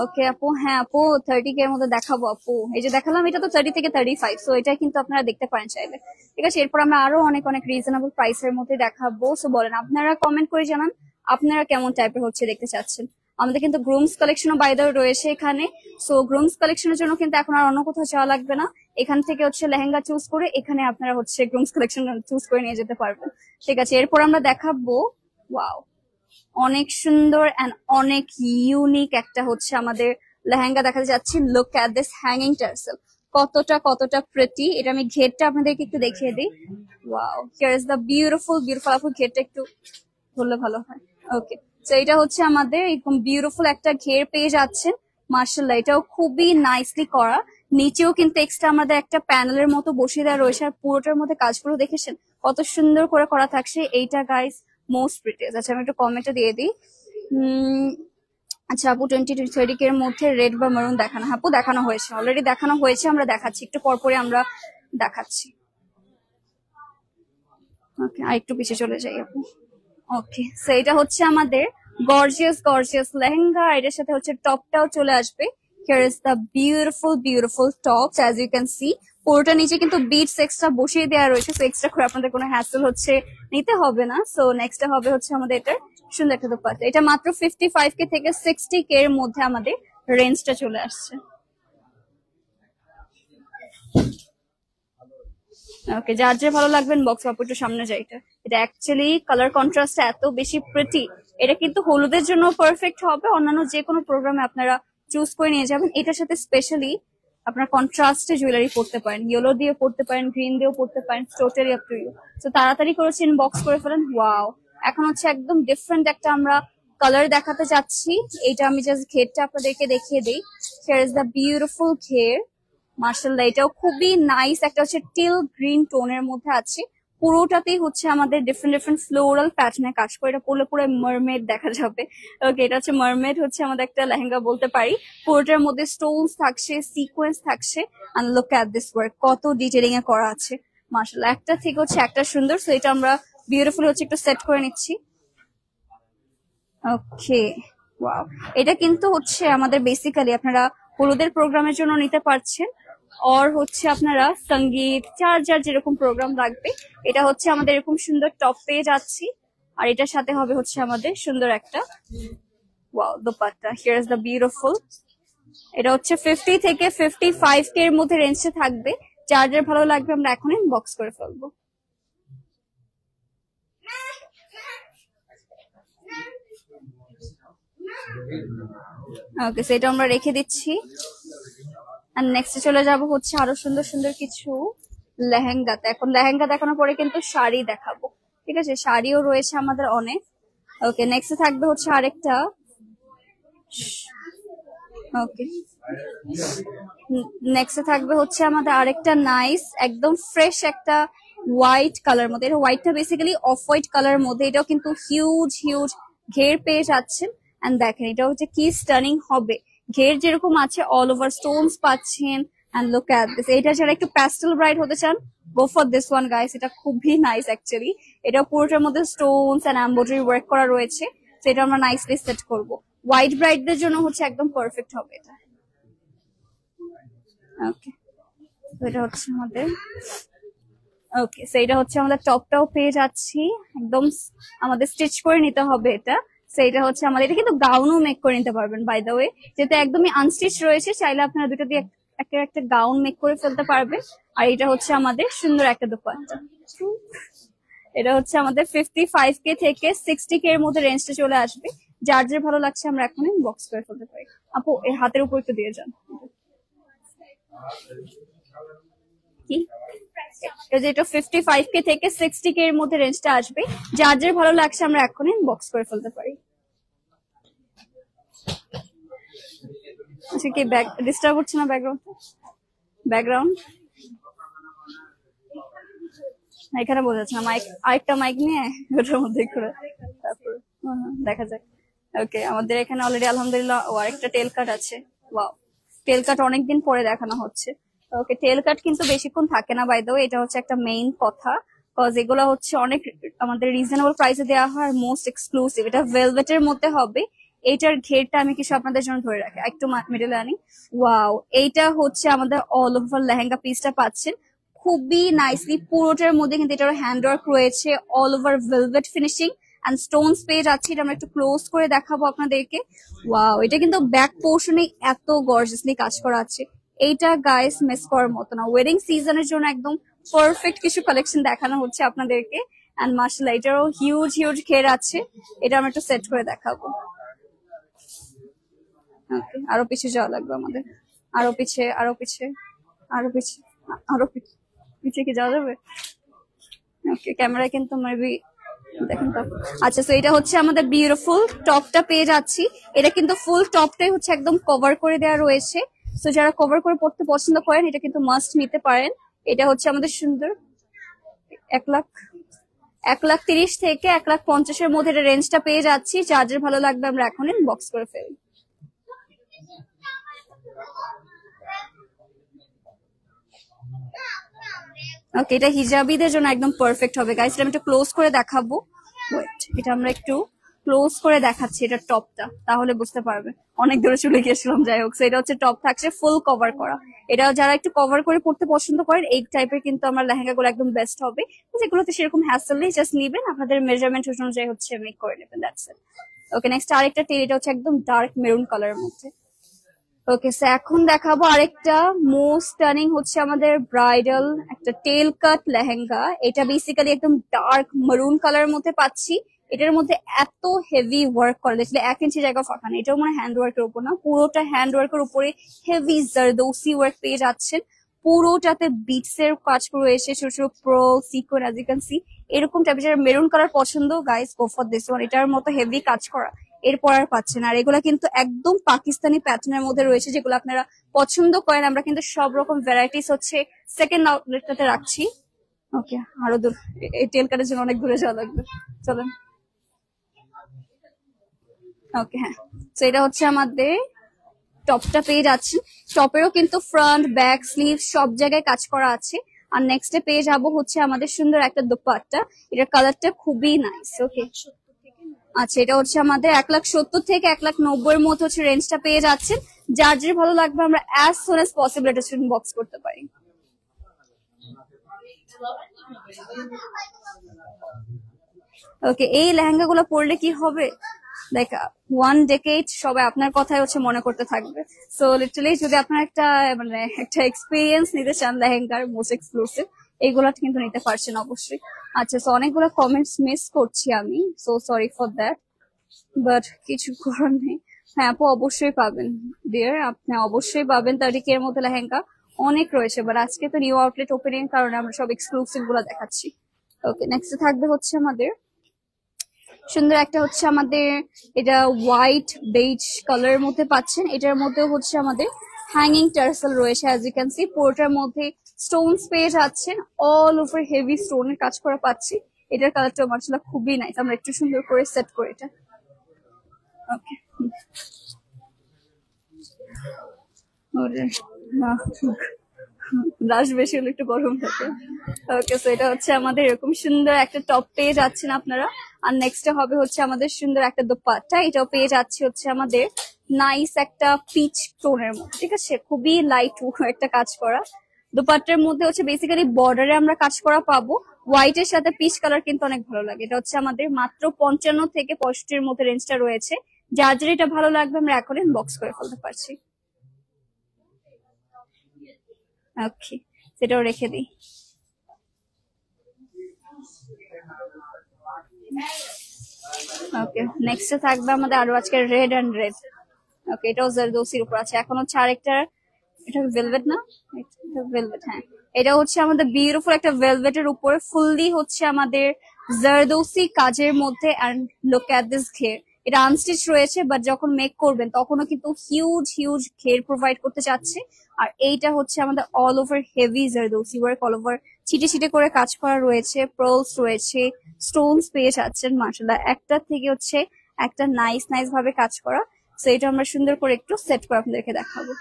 ওকে আপু হ্যাঁ আপু 30K এর মধ্যে দেখাবো আপু, এই যে দেখালাম এটা তো 30 থেকে 35, সো এটা কিন্তু আপনারা দেখতে পারেন চাইলে, ঠিক আছে? এরপর আমরা আরো অনেক অনেক রিজনেবল প্রাইসের মধ্যে দেখাবো। সো বলেন আপনারা কমেন্ট করে জানান আপনারা কেমন টাইপের হচ্ছে দেখতে চাচ্ছেন। আমাদের কিন্তু গ্রুমস কালেকশনও বাই দ্য ওয়ে রয়েছে এখানে। সো গ্রুমস কালেকশনের জন্য কিন্তু এখন আর অন্য কোথাও যাওয়া লাগবে না, এখান থেকে হচ্ছে লেহেঙ্গা চুজ করে এখানে আপনারা হচ্ছে গ্রুমস কালেকশন চুজ করে নিয়ে যেতে পারবেন, ঠিক আছে? এরপর আমরা দেখাবো ওয়াও অনেক সুন্দর এন্ড অনেক ইউনিক একটা হচ্ছে আমাদের লেহেঙ্গা দেখাতে যাচ্ছি। Look at this hanging tassel, কতটা কতটা প্রিটি। এটা আমি ঘেরটা আপনাদেরকে একটু দেখিয়ে দিই। Wow here is the beautiful beautiful. আপু ঘেরটা একটু ধরলে ভালো হয়। ওকে তো এটা হচ্ছে আমাদের এরকম বিউটিফুল একটা ঘের পেয়ে যাচ্ছেন, মার্শাল্লাহ, এটাও খুবই নাইসলি করা। নিচেও কিন্তু এক্সট্রা আমাদের একটা প্যানেলের মতো বসিয়ে দেওয়া রয়েছে, আর পুরোটার মধ্যে কাজগুলো দেখেছেন কত সুন্দর করে করা থাকছে। এইটা গাইস মোস্ট প্রিটিয়াস। আচ্ছা আমি একটু কমেন্টে দিয়ে দিই। আচ্ছা আপু 20-30 এর মধ্যে রেড বা মেরুন দেখানো? আপু দেখানো হয়েছে, অলরেডি দেখানো হয়েছে, আমরা দেখাচ্ছি একটু পরপরই আমরা দেখাচ্ছি। ওকে আর একটু পিছিয়ে চলে যাই আপু। ওকে সো এটা হচ্ছে আমাদের গর্জিয়াস গর্জিয়াস লেহেঙ্গা, এটার সাথে হচ্ছে টপটাও চলে আসবে। Here is the beautiful beautiful tops as you can see. পুরোটা নিচে কিন্তু বিটস এক্সট্রা বসিয়ে দেওয়া রয়েছে, সো এক্সট্রা করে আপনাদের কোনো হ্যাসেল হচ্ছে নিতে হবে না। সো নেক্সট হবে হচ্ছে আমাদের এটার সুন্দর একটা দোপাট্টা। এটা মাত্র 55K থেকে 60K এর মধ্যে আমাদের রেঞ্জটা চলে আসছে। ওকে যার যে ভালো লাগবে বক্স আপু একটু সামনে যাই। এটা অ্যাকচুয়ালি কালার কন্ট্রাস্ট এত বেশি প্রিটি, এটা কিন্তু হলুদের জন্য পারফেক্ট হবে, অন্যান্য যে কোনো প্রোগ্রামে আপনারা চুজ করে নিয়ে যাবেন। এটার সাথে স্পেশালি আপনার কন্ট্রাস্টে জুয়েলারি পড়তে পারেন, ইয়েলো দিয়ে পড়তে পারেন, গ্রিন দিয়েও পড়তে পারেন, টোটালি আপ টু ইউ। তো তাড়াতাড়ি করেছেন বক্স করে ফেলেন। ওয়াও, এখন হচ্ছে একদম ডিফারেন্ট একটা আমরা কালার দেখাতে যাচ্ছি। এটা আমি জাস্ট ঘেরটা আপনাদেরকে দেখিয়ে দিই। হিয়ার ইজ দ্য বিউটিফুল ঘের। মার্শাল্লাহ, এটাও খুবই নাইস, একটা হচ্ছে টিল গ্রিন টোনের মধ্যে আছে। পুরোটাতেই হচ্ছে আমাদের ডিফারেন্ট ডিফারেন্ট ফ্লোরাল প্যাটার্নে কাজ করে, এটা পরলে পুরো মারমেড দেখা যাবে। ওকে এটা হচ্ছে মারমেড হচ্ছে আমাদের একটা লেহেঙ্গা বলতে পারি। পুরোটার মধ্যে স্টোনস থাকছে, সিকোয়েন্স থাকছে, and look at this work, কত ডিটেলিং এ করা আছে। মার্শাল্লাহ, একটা থেকে হচ্ছে একটা সুন্দর। সো এটা আমরা বিউটিফুল হচ্ছে একটু সেট করে নিচ্ছি। ওকে ওয়াও, এটা কিন্তু হচ্ছে আমাদের বেসিক্যালি আপনারা হলুদের প্রোগ্রামের জন্য নিতে পারছেন, আর হচ্ছে আপনারা সঙ্গীত যার যার যেরকম প্রোগ্রাম লাগবে। এটা হচ্ছে আমাদের এরকম সুন্দর টপ পেয়ে যাচ্ছি, আর এটার সাথে হবে হচ্ছে আমাদের সুন্দর একটা wow dupatta. Here is the beautiful. এটা হচ্ছে 50 থেকে 55K এর মধ্যে রেঞ্জে থাকবে। যার যার ভালো লাগবে আমরা এখন বক্স করে ফেলবো। ওকে সেটা আমরা রেখে দিচ্ছি। আর নেক্সট চলে যাব হচ্ছে আরো সুন্দর সুন্দর কিছু লেহেঙ্গাতে। এখন লেহেঙ্গা দেখানোর পরে কিন্তু শাড়ি দেখাবো, ঠিক আছে? শাড়িও রয়েছে আমাদের অনেক। ওকে নেক্সট থাকবে হচ্ছে আরেকটা। ওকে নেক্সট থাকবে হচ্ছে আমাদের আরেকটা নাইস একদম ফ্রেশ একটা হোয়াইট কালার মধ্যে। এটা হোয়াইটটা বেসিক্যালি অফ হোয়াইট কালারের মধ্যে, এটাও কিন্তু হিউজ হিউজ ঘের পেয়ে যাচ্ছেন। এন্ড দেখেন এটা হচ্ছে কি স্টানিং হবে, ঘের যেরকম আছে অল ওভার স্টোনস পাচ্ছেন। এন্ড লুক এট দিস, এটা যারা একটু প্যাস্টেল ব্রাইট হতে চান গো ফর দিস ওয়ান গাইস, এটা খুবই নাইস অ্যাকচুয়ালি। এটা পুরোটার মধ্যে স্টোনস এন্ড এমব্রয়ডারি ওয়ার্ক করা রয়েছে, তো এটা আমরা নাইসলি সেট করব। হোয়াইট ব্রাইডদের জন্য হচ্ছে একদম পারফেক্ট হবে এটা। ওকে এটা হচ্ছে আমাদের ওকে সেইটা হচ্ছে আমাদের টপটাও পেয়ে যাচ্ছি, একদম আমাদের স্টিচ করে নিতে হবে এটা। সেইটা হচ্ছে আমাদের, এটা কিন্তু গাউনও মেক করে নিতে পারবেন বাই দ্য ওয়ে, যেটা একদমই আনস্টিচ রয়েছে, চাইলে আপনারা দুটো দিয়ে একটা একটা গাউন মেক করে ফেলতে পারবেন। আর এটা হচ্ছে আমাদের সুন্দর একটা দোপাট্টা। এটা হচ্ছে আমাদের 55K থেকে 60K এর মধ্যে রেঞ্জটা চলে আসবে। যার যে ভালো লাগছে আমরা এখন বক্স করে ফেলতে পারি। আপু এর হাতের উপর একটু দিয়ে যান। কি এটা 55K থেকে 60K এর মধ্যে রেঞ্জটা আসবে। যার যার ভালো লাগছে আমরা এখনই বক্স করে ফেলতে পারি। আচ্ছা কি ব্যাক ডিস্টার্ব হচ্ছে না? ব্যাকগ্রাউন্ড এখানে বোঝা যাচ্ছে না। মাইক আরেকটা মাইক নিয়ে ওটার মধ্যে করে তারপর দেখা যাক। ওকে আমাদের এখানে অলরেডি আলহামদুলিল্লাহ আরেকটা টেল কাট আছে। ওয়াও, টেল কাট অনেকদিন পরে দেখানো হচ্ছে। ওকে টেল কাট কিন্তু বেশিক্ষণ থাকে না বাই দ্য ওয়ে, এটা হচ্ছে একটা মেইন কথা, কজ এগুলো হচ্ছে অনেক আমাদের রিজনেবল প্রাইসে দেওয়া হয়, মোস্ট এক্সক্লুসিভ। এটা ভেলভেটের মধ্যে হবে। এইটার ঘেরটা আমি কিছু আপনাদের জন্য ধরে রাখি, একটু মিডলে আনি। ওয়াও, এইটা হচ্ছে আমাদের অল ওভার লেহেঙ্গা পিসটা পাচ্ছেন খুবই নাইসলি। পুরোটার মধ্যে কিন্তু এটার হ্যান্ড ওয়ার্ক রয়েছে, all over velvet finishing and stones পেয়ে যাচ্ছি। এটা আমরা একটু ক্লোজ করে দেখাবো আপনাদেরকে। ওয়াও, এটা কিন্তু ব্যাক পোর্শনে এত গর্জিয়াসলি কাজ করা আছে। এইটা গাইস মিস করার মতো না, ওয়েডিং সিজনের জন্য একদম পারফেক্ট কিছু কালেকশন দেখানো হচ্ছে আপনাদেরকে। এন্ড মাশাআল্লাহ এটারও হিউজ হিউজ ঘের আছে, এটা আমরা একটু সেট করে দেখাবো। ওকে আরো পিছিয়ে যাওয়া লাগবে আমাদের, আরো পিছিয়ে আরো পিছিয়ে আরো পিছিয়ে আরো পিছিয়ে কি যাওয়া যাবে? ওকে ক্যামেরায় কিন্তু মেবি দেখেন তো। আচ্ছা, তো এটা হচ্ছে আমাদের বিউটিফুল টপটা পেয়ে যাচ্ছি। এটা কিন্তু ফুল টপটাই হচ্ছে একদম কভার করে দেওয়া রয়েছে। তো যারা কভার করে পড়তে পছন্দ করেন এটা কিন্তু মাস্ট নিতে পারেন। এটা হচ্ছে আমাদের সুন্দর 1 লাখ 1,30,000 থেকে 1,50,000 মধ্যে এটা রেঞ্জটা পেয়ে যাচ্ছি। যাদের ভালো লাগবে আমরা এখন ইনবক্স করে ফেলি। ওকে, এটা হিজাবিদের জন্য একদম পারফেক্ট হবে গাইস। এটা আমি একটু ক্লোজ করে দেখাবো। ওয়েট, এটা আমরা একটু ক্লোজ করে দেখাচ্ছি এটা টপটা, তাহলে বুঝতে পারবে। অনেক দূরে চলে গিয়েছিলাম, যাই হোক। এটা হচ্ছে টপ থাকছে ফুল কভার করা। এটা যারা একটু কভার করে পড়তে পছন্দ করেন এই টাইপের কিন্তু আমার লেহেঙ্গা গুলো একদম বেস্ট হবে। যেগুলোতে সেরকম হ্যাসেল নেই, জাস্ট নিবেন আপনাদের মেজারমেন্ট অনুযায়ী হচ্ছে মেক করে নেবেন, দ্যাটস ইট। ওকে, নেক্সট আরেকটা টেল, এটা হচ্ছে একদম ডার্ক মেরুন কালারের মধ্যে। ওকে, সো এখন দেখাবো আরেকটা মোস্ট স্টানিং হচ্ছে আমাদের ব্রাইডাল একটা টেল কাট লেহেঙ্গা। এটা বেসিক্যালি একদম ডার্ক মেরুন কালারের মধ্যে পাচ্ছি। এটার মধ্যে এত হেভি ওয়ার্ক করা, দেখলে 1 ইঞ্চি জায়গা ফাঁকা নেই। এটাও মানে হ্যান্ড ওয়ার্কের উপর না, পুরোটা হ্যান্ড ওয়ার্কের উপরে হেভি জারদৌসি ওয়ার্ক পেয়ে যাচ্ছেন। পুরোটাতে বিটস এর কাজ করে এসে ছোট ছোট pro sequins, as you can see. এরকম টাইপের যারা মেরুন কালার পছন্দ guys, go for this one. এটার মতো হেভি কাজ করা এরপর আর পাচ্ছেন। আর এগুলা কিন্তু একদম পাকিস্তানি প্যাটার্নের মধ্যে রয়েছে, যেগুলো আপনারা পছন্দ করেন। আমরা কিন্তু সব রকম ভ্যারাইটিস হচ্ছে সেকেন্ড আউটলেটটাতে রাখছি। ওকে, আরো দূর, এই টেল কাটের জন্য অনেক দূরে যাওয়া লাগবে, চলেন। ওকে, হ্যাঁ, তো এটা হচ্ছে আমাদের টপটা পেয়ে যাচ্ছেন। টপেরও কিন্তু ফ্রন্ট ব্যাক স্লিভ সব জায়গায় কাজ করা আছে। আর নেক্সটে পেয়ে যাবো হচ্ছে আমাদের সুন্দর একটা দোপাট্টা। এটার কালারটা খুবই নাইস। ওকে, আচ্ছা, এটা হচ্ছে আমাদের 1,70,000 থেকে 1,90,000 এর মধ্যে হচ্ছে রেঞ্জটা পেয়ে যাচ্ছেন। যার যে ভালো লাগবে আমরা অ্যাজ সুন অ্যাজ পসিবল এটা বক্স করতে পারি। ওকে, এই লেহেঙ্গা গুলো পরলে কি হবে, লাইক 1 ডেকেড সবাই আপনার কথাই হচ্ছে মনে করতে থাকবে। সো লিটারালি যদি আপনার একটা মানে একটা এক্সপিরিয়েন্স নিতে চান লেহেঙ্গার মোস্ট এক্সক্লুসিভ, এইগুলা কিন্তু নিতে পারছেন অবশ্যই। আচ্ছা, সো অনেকগুলো কমেন্টস মিস করছি আমি, so sorry for that, but কিছু করার নেই। হ্যাঁ আপু, অবশ্যই পাবেন ডিয়ার, আপনি অবশ্যই পাবেন। 30K এর মধ্যে লেহেঙ্গা অনেক রয়েছে, বাট আজকে তো নিউ আউটলেট ওপেনিং কারণে আমরা সব এক্সক্লুসিভ গুলো দেখাচ্ছি। ওকে, নেক্সট থাকবে হচ্ছে আমাদের সুন্দর একটা হচ্ছে আমাদের এটা হোয়াইট বেজ কালারের মধ্যে পাচ্ছেন। এটার মধ্যে হচ্ছে আমাদের হ্যাঙ্গিং টার্সেল রয়েছে, অ্যাজ ইউ ক্যান সি। পুরোটার মধ্যে স্টোনস পেয়ে যাচ্ছেন, অল ওভার হেভি স্টোনের কাজ করা পাচ্ছি। এটার কালারটা মার্শাল্লাহ খুবই নাইস। আমরা একটু সুন্দর করে সেট করে এটা। ওকে, ব্লাশ বেশি হলে একটু গরম থাকে। ওকে, সো এটা হচ্ছে আমাদের এরকম সুন্দর একটা টপ পেয়ে যাচ্ছেন আপনারা। আর নেক্সট হবে হচ্ছে আমাদের সুন্দর একটা দোপাট্টা। এটাও পেয়ে যাচ্ছে হচ্ছে আমাদের নাইস একটা পিচ টোনের মধ্যে, ঠিক আছে, খুবই লাইট একটা কাজ করা। দোপাট্টার মধ্যে হচ্ছে বেসিক্যালি বর্ডারে আমরা কাজ করা পাবো। হোয়াইট এর সাথে পিচ কালার কিন্তু অনেক ভালো লাগে। এটা হচ্ছে আমাদের মাত্র 55 থেকে 65 এর মধ্যে রেঞ্জটা রয়েছে। যার যার এটা ভালো লাগবে আমরা এখন ইনবক্স করে ফেলতে পারছি। ওকে, সেটাও রেখে দিই। ওকে, নেক্সট থাকবে আমাদের আরো আজকে রেড এন্ড রেড। ওকে, এটাও জারদৌসির উপর আছে। এখন হচ্ছে আরেকটা, এটা ভেলভেট না, এটা ভেলভেট, হ্যাঁ। এটা হচ্ছে আমাদের বিউটিফুল একটা ভেলভেটের উপরে ফুললি হচ্ছে আমাদের জারদৌসি কাজের মধ্যে। এন্ড লুক এট দিস ঘের, এটা আনস্টিচ রয়েছে, বাট যখন মেক করবেন তখনও কিন্তু হিউজ হিউজ ঘের প্রোভাইড করতে চাচ্ছে। আর এইটা হচ্ছে আমাদের all over heavy zardozi work, all over ছিটে ছিটে করে কাজ করা রয়েছে, পার্লস রয়েছে, স্টোনস পেয়ে যাচ্ছেন। মাশাআল্লাহ, একটা থেকে হচ্ছে একটা নাইস নাইস ভাবে কাজ করা। সো এটা আমরা সুন্দর করে একটু সেট করে আপনাদেরকে দেখাবো।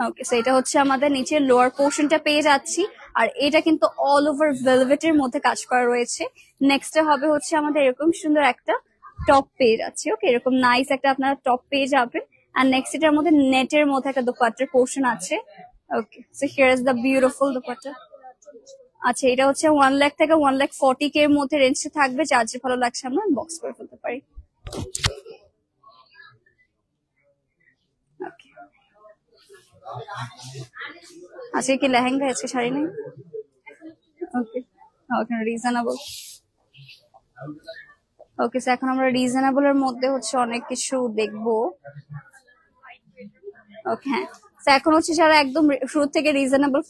ওকে, সো এটা হচ্ছে আমাদের নিচের লোয়ার পোর্শনটা পেয়ে যাচ্ছি। আর এটা কিন্তু অল ওভার ভেলভেটের মধ্যে কাজ করা রয়েছে। নেক্সট হবে হচ্ছে আমাদের এরকম সুন্দর একটা টপ পেয়ে যাচ্ছে। ওকে, এরকম নাইস একটা আপনারা টপ পেয়ে যাবেন। আর নেক্সট এটার মধ্যে নেটের মধ্যে একটা দোপাট্টার পোর্শন আছে। Okay, so here is the beautiful dupatta. আচ্ছা, এটা হচ্ছে 1 লাখ থেকে 1,40,000 এর মধ্যে রেঞ্জে থাকবে। যার যে ভালো লাগছে আমরা বক্স করে ফেলতে পারি। ওকে, আজকে কি লেহেঙ্গা, আজকে শাড়ি নেই? ওকে, ওকে, রিজনেবল। ওকে, এখন আমরা রিজনেবল এর মধ্যে হচ্ছে অনেক কিছু দেখবো। ওকে, হ্যাঁ, এখন হচ্ছে যারা একদম শুরু থেকে রিজনেবল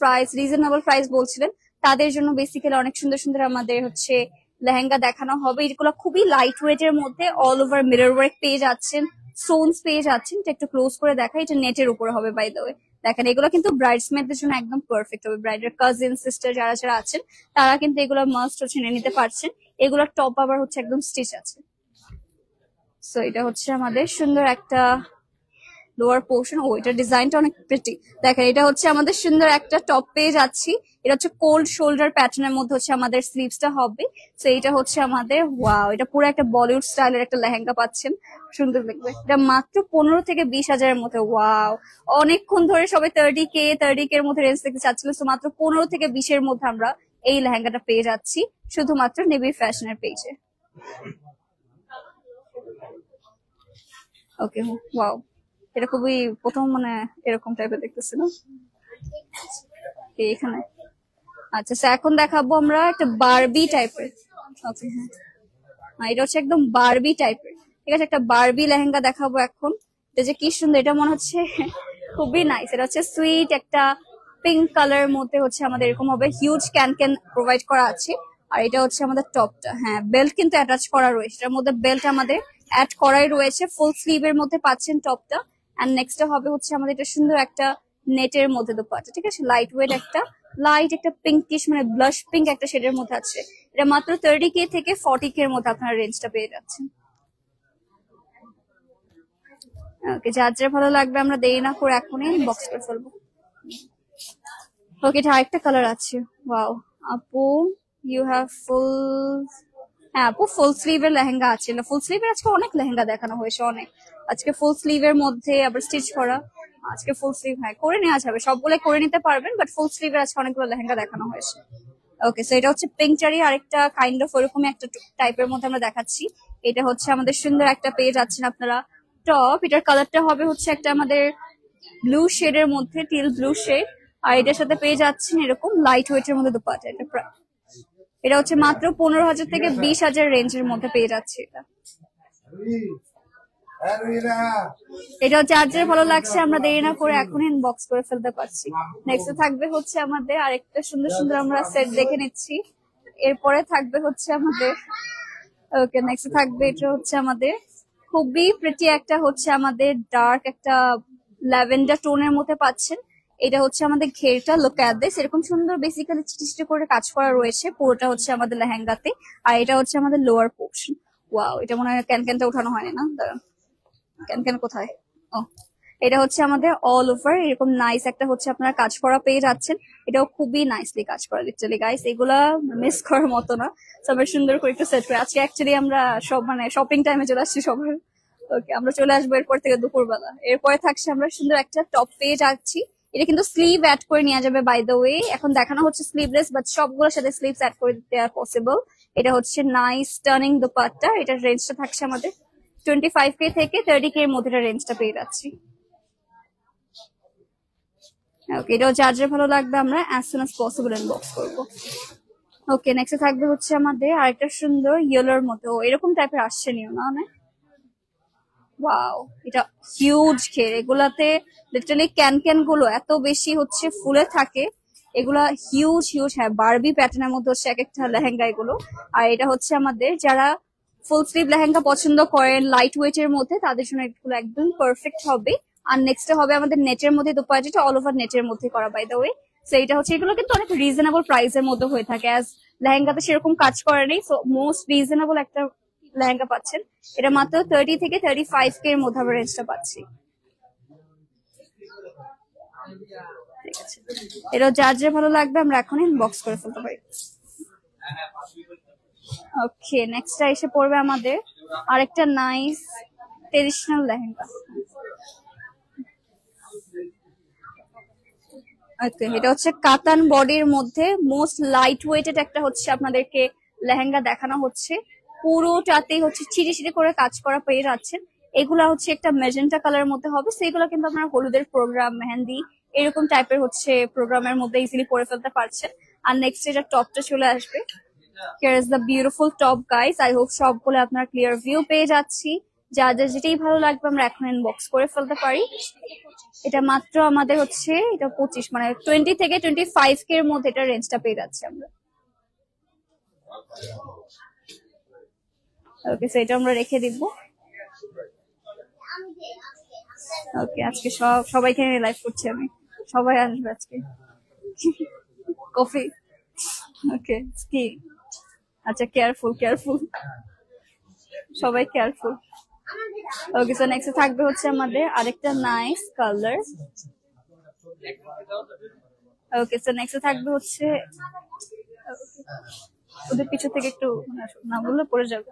প্রাইস বলছিলেন, তাদের জন্য বেসিক্যালি অনেক সুন্দর সুন্দর আমাদের হচ্ছে লেহেঙ্গা দেখানো হবে। এগুলো খুবই লাইট ওয়েট এর মধ্যে, অল ওভার মিরর ওয়ার্ক পেয়ে যাচ্ছেন, স্টোনস পেয়ে যাচ্ছেন। এটা একটু ক্লোজ করে দেখা, এটা নেটের উপরে হবে বাই দ্য ওয়ে। দেখেন এগুলো কিন্তু ব্রাইডসমেডদের জন্য একদম পারফেক্ট হবে। ব্রাইডের কাজিন সিস্টার যারা যারা আছেন তারা কিন্তু এগুলো মাস্ট হচ্ছে নিয়ে নিতে পারছেন। এগুলোর টপ আবার হচ্ছে একদম স্টিচ আছে। সো এটা হচ্ছে আমাদের সুন্দর একটা লোয়ার পোর্শন। ও এটা ডিজাইনটা অনেক প্রিটি। দেখেন এটা হচ্ছে আমাদের সুন্দর একটা টপ পেয়ে যাচ্ছি। এটা হচ্ছে কোল্ড শোল্ডার প্যাটার্নের মধ্যে হচ্ছে আমাদের স্লিভসটা হবে। তো এটা হচ্ছে আমাদের ওয়াও, এটা পুরো একটা বলিউড স্টাইলের একটা লেহেঙ্গা পাচ্ছেন, সুন্দর লাগবে। এটা মাত্র 15 থেকে 20,000-এর মধ্যে। ওয়াও, অনেকক্ষণ ধরে সবাই 30K এর মধ্যে রেঞ্জ দেখতে চাচ্ছিল। তো মাত্র 15 থেকে 20-এর মধ্যে আমরা এই লেহেঙ্গাটা পেয়ে যাচ্ছি শুধুমাত্র নিবিড় ফ্যাশনের পেজে। ওকে, ওয়াও, এটা খুবই প্রথম মানে এরকম টাইপের দেখতেছি না এখানে। আচ্ছা, এখন দেখাবো আমরা একটা বারবি টাইপের। ওকে, হ্যাঁ, এটা হচ্ছে একদম বারবি টাইপের। ঠিক আছে, একটা বারবি লেহেঙ্গা দেখাবো এখন। এটা যে কি সুন্দর, এটা মনে হচ্ছে খুবই নাইস। এটা হচ্ছে সুইট একটা পিঙ্ক কালারের মধ্যে হচ্ছে আমাদের এরকম হবে, হিউজ ক্যান প্রোভাইড করা আছে। আর এটা হচ্ছে আমাদের টপটা। হ্যাঁ, বেল্ট কিন্তু অ্যাটাচ করা রয়েছে, এটার মধ্যে বেল্ট আমাদের অ্যাড করাই রয়েছে। ফুল স্লিভ এর মধ্যে পাচ্ছেন টপটা। এন্ড নেক্সট হবে হচ্ছে আমাদের এটা সুন্দর একটা নেটের মধ্যে দোপাট্টা। ঠিক আছে, লাইট ওয়েট একটা লাইট একটা পিঙ্কিশ মানে ব্লাশ পিঙ্ক একটা শেডের মধ্যে আছে। এটা মাত্র 30K থেকে 40K এর মধ্যে আপনারা রেঞ্জটা পেয়ে যাচ্ছেন। ওকে, যার যা ভালো লাগবে আমরা দেরি না করে এখনই বক্স করে ফেলবো। ওকে, এটা আরেকটা কালার আছে। ওয়াও আপু, ইউ হ্যাভ ফুল। হ্যাঁ আপু, ফুল স্লিভের লেহেঙ্গা আছে। ফুল স্লিভের আজকে অনেক লেহেঙ্গা দেখানো হয়েছে, অনেক। আজকে ফুল স্লিভের মধ্যে আবার স্টিচ করা। আজকে ফুল স্লিভ হ্যাঁ করে নেওয়া যাবে, সবগুলো করে নিতে পারবেন, বাট ফুল স্লিভের আজকে অনেকগুলো লেহেঙ্গা দেখানো হয়েছে। ওকে, সো এটা হচ্ছে পিঙ্ক চারি, আরেকটা কাইন্ড অফ ওরকমই একটা টাইপের মধ্যে আমরা দেখাচ্ছি। এটা হচ্ছে আমাদের সুন্দর একটা পেয়ে যাচ্ছেন আপনারা টপ। এটার কালারটা হবে হচ্ছে একটা আমাদের ব্লু শেডের মধ্যে, টিল ব্লু শেড। আর এটার সাথে পেয়ে যাচ্ছেন এরকম লাইট ওয়েটের মধ্যে দোপাট্টা। এটা হচ্ছে মাত্র 15,000 থেকে 20,000 রেঞ্জের মধ্যে পেয়ে যাচ্ছে এটা। এটা হচ্ছে আর যে ভালো লাগছে আমরা দেরি না করে এখন ইনবক্স করে ফেলতে পারছি। নেক্সট থাকবে হচ্ছে আমাদের আরেকটা সুন্দর সুন্দর আমরা সেট দেখে নিচ্ছি। এরপরে থাকবে হচ্ছে আমাদের ওকে, নেক্সট থাকবে এটা হচ্ছে আমাদের খুবই প্রিটি একটা হচ্ছে আমাদের ডার্ক একটা ল্যাভেন্ডার টোনের মধ্যে পাচ্ছেন। এটা হচ্ছে আমাদের ঘেরটা, লুক এট দিস, এরকম সুন্দর বেসিক্যালি চিটি করে কাজ করা রয়েছে পুরোটা হচ্ছে আমাদের লেহেঙ্গাতে। আর এটা হচ্ছে আমাদের লোয়ার পোর্শন। ওয়াও, এটা মনে হয় ক্যানক্যানটা উঠানো হয়নি না, দাঁড়ান ক্যানক্যান কোথায়। ও, এটা হচ্ছে আমাদের অল ওভার এরকম নাইস একটা হচ্ছে আপনারা কাজ করা পেয়ে যাচ্ছেন। এটাও খুবই নাইসলি কাজ করা লিটারালি গাইস, এগুলা মিস করার মতো না। সবাই সুন্দর করে একটু সেট করে আজকে অ্যাকচুয়ালি আমরা সব মানে শপিং টাইমে চলে আসছি সবার। ওকে, আমরা চলে আসবো এরপর থেকে দুপুরবেলা। এরপরে থাকছে আমরা সুন্দর একটা টপ পেয়ে যাচ্ছি। এটা কিন্তু স্লিভ অ্যাড করে নেওয়া যাবে বাই দ্য ওয়ে। এখন দেখানো হচ্ছে স্লিভলেস, বাট সবগুলোর সাথে স্লিভস অ্যাড করে দেওয়া পসিবল। এটা হচ্ছে নাইস টার্নিং দোপাট্টা। এটার রেঞ্জটা থাকছে আমাদের 25K থেকে 30K এর মধ্যে রেঞ্জটা পেয়ে যাচ্ছি। ওকে, এটাও যার যা ভালো লাগবে আমরা as soon as possible inbox করবো। ওকে, নেক্সট থাকবে হচ্ছে আমাদের আরেকটা সুন্দর ইয়েলোর মতো এরকম টাইপের আসছে নিও না অনেক। ওয়াও, এটা হিউজ ঘের, এগুলাতে লিটারালি ক্যান গুলো এত বেশি হচ্ছে ফুলে থাকে, এগুলা হিউজ হিউজ। হ্যাঁ, বারবি প্যাটার্নের মধ্যে হচ্ছে এক একটা লেহেঙ্গা এগুলো। আর এটা হচ্ছে আমাদের যারা ফুল স্লিভ লেহেঙ্গা পছন্দ করেন লাইট ওয়েট এর মধ্যে, তাদের জন্য এগুলো একদম পারফেক্ট হবে। আর নেক্সট হবে আমাদের নেটের মধ্যে দোপাট্টাটা অল ওভার নেটের মধ্যে করা বাই দ্য ওয়ে। সো এটা হচ্ছে এগুলো কিন্তু অনেক রিজনেবল প্রাইসের মধ্যে হয়ে থাকে, অ্যাজ লেহেঙ্গাতে সেরকম কাজ করে নেই। সো মোস্ট রিজনেবল একটা লেহেঙ্গা পাচ্ছেন। এটা মাত্র 30 থেকে 35K এর মধ্যে আমরা রেঞ্জটা পাচ্ছি। ঠিক আছে, এটা যার যে ভালো লাগবে আমরা এখন ইনবক্স করে ফেলতে পারি। ওকে, নেক্সট এসে পড়বে আমাদের আরেকটা নাইস ট্রেডিশনাল লেহেঙ্গা। ওকে, এটা হচ্ছে কাতান বডির মধ্যে মোস্ট লাইট ওয়েটেড একটা হচ্ছে আপনাদেরকে লেহেঙ্গা দেখানো হচ্ছে। পুরোটাতেই হচ্ছে ছিটে ছিটে করে কাজ করা পেয়ে যাচ্ছেন। এগুলা হচ্ছে একটা মেজেন্টা কালারের মধ্যে হবে, সেইগুলো কিন্তু আপনারা হলুদের প্রোগ্রাম, মেহেন্দি এরকম টাইপের হচ্ছে প্রোগ্রামের মধ্যে ইজিলি পরে ফেলতে পারছেন। আর নেক্সট এটা টপটা চলে আসবে। Here is the beautiful top guys. I hope সবগুলো আপনারা ক্লিয়ার ভিউ পেয়ে যাচ্ছি। যা যা যেটাই ভালো লাগবে আমরা এখন ইনবক্স করে ফেলতে পারি। এটা মাত্র আমাদের হচ্ছে এটা 25 মানে 20 থেকে 25 কে এর মধ্যে এটা রেঞ্জটা পেয়ে যাচ্ছে আমরা। ওকে, সো এটা আমরা রেখে দিব। ওকে, আজকে সবাইকে লাইভ করছি আমি, সবাই আসবে আজকে। কফি, ওকে কি আচ্ছা, কেয়ারফুল কেয়ারফুল, সবাই কেয়ারফুল। ওকে, সো নেক্সট থাকবে হচ্ছে আমাদের আরেকটা নাইস কালার। ওকে, সো নেক্সট থাকবে হচ্ছে ওদের পিছু থেকে একটু না বললে পড়ে যাবে।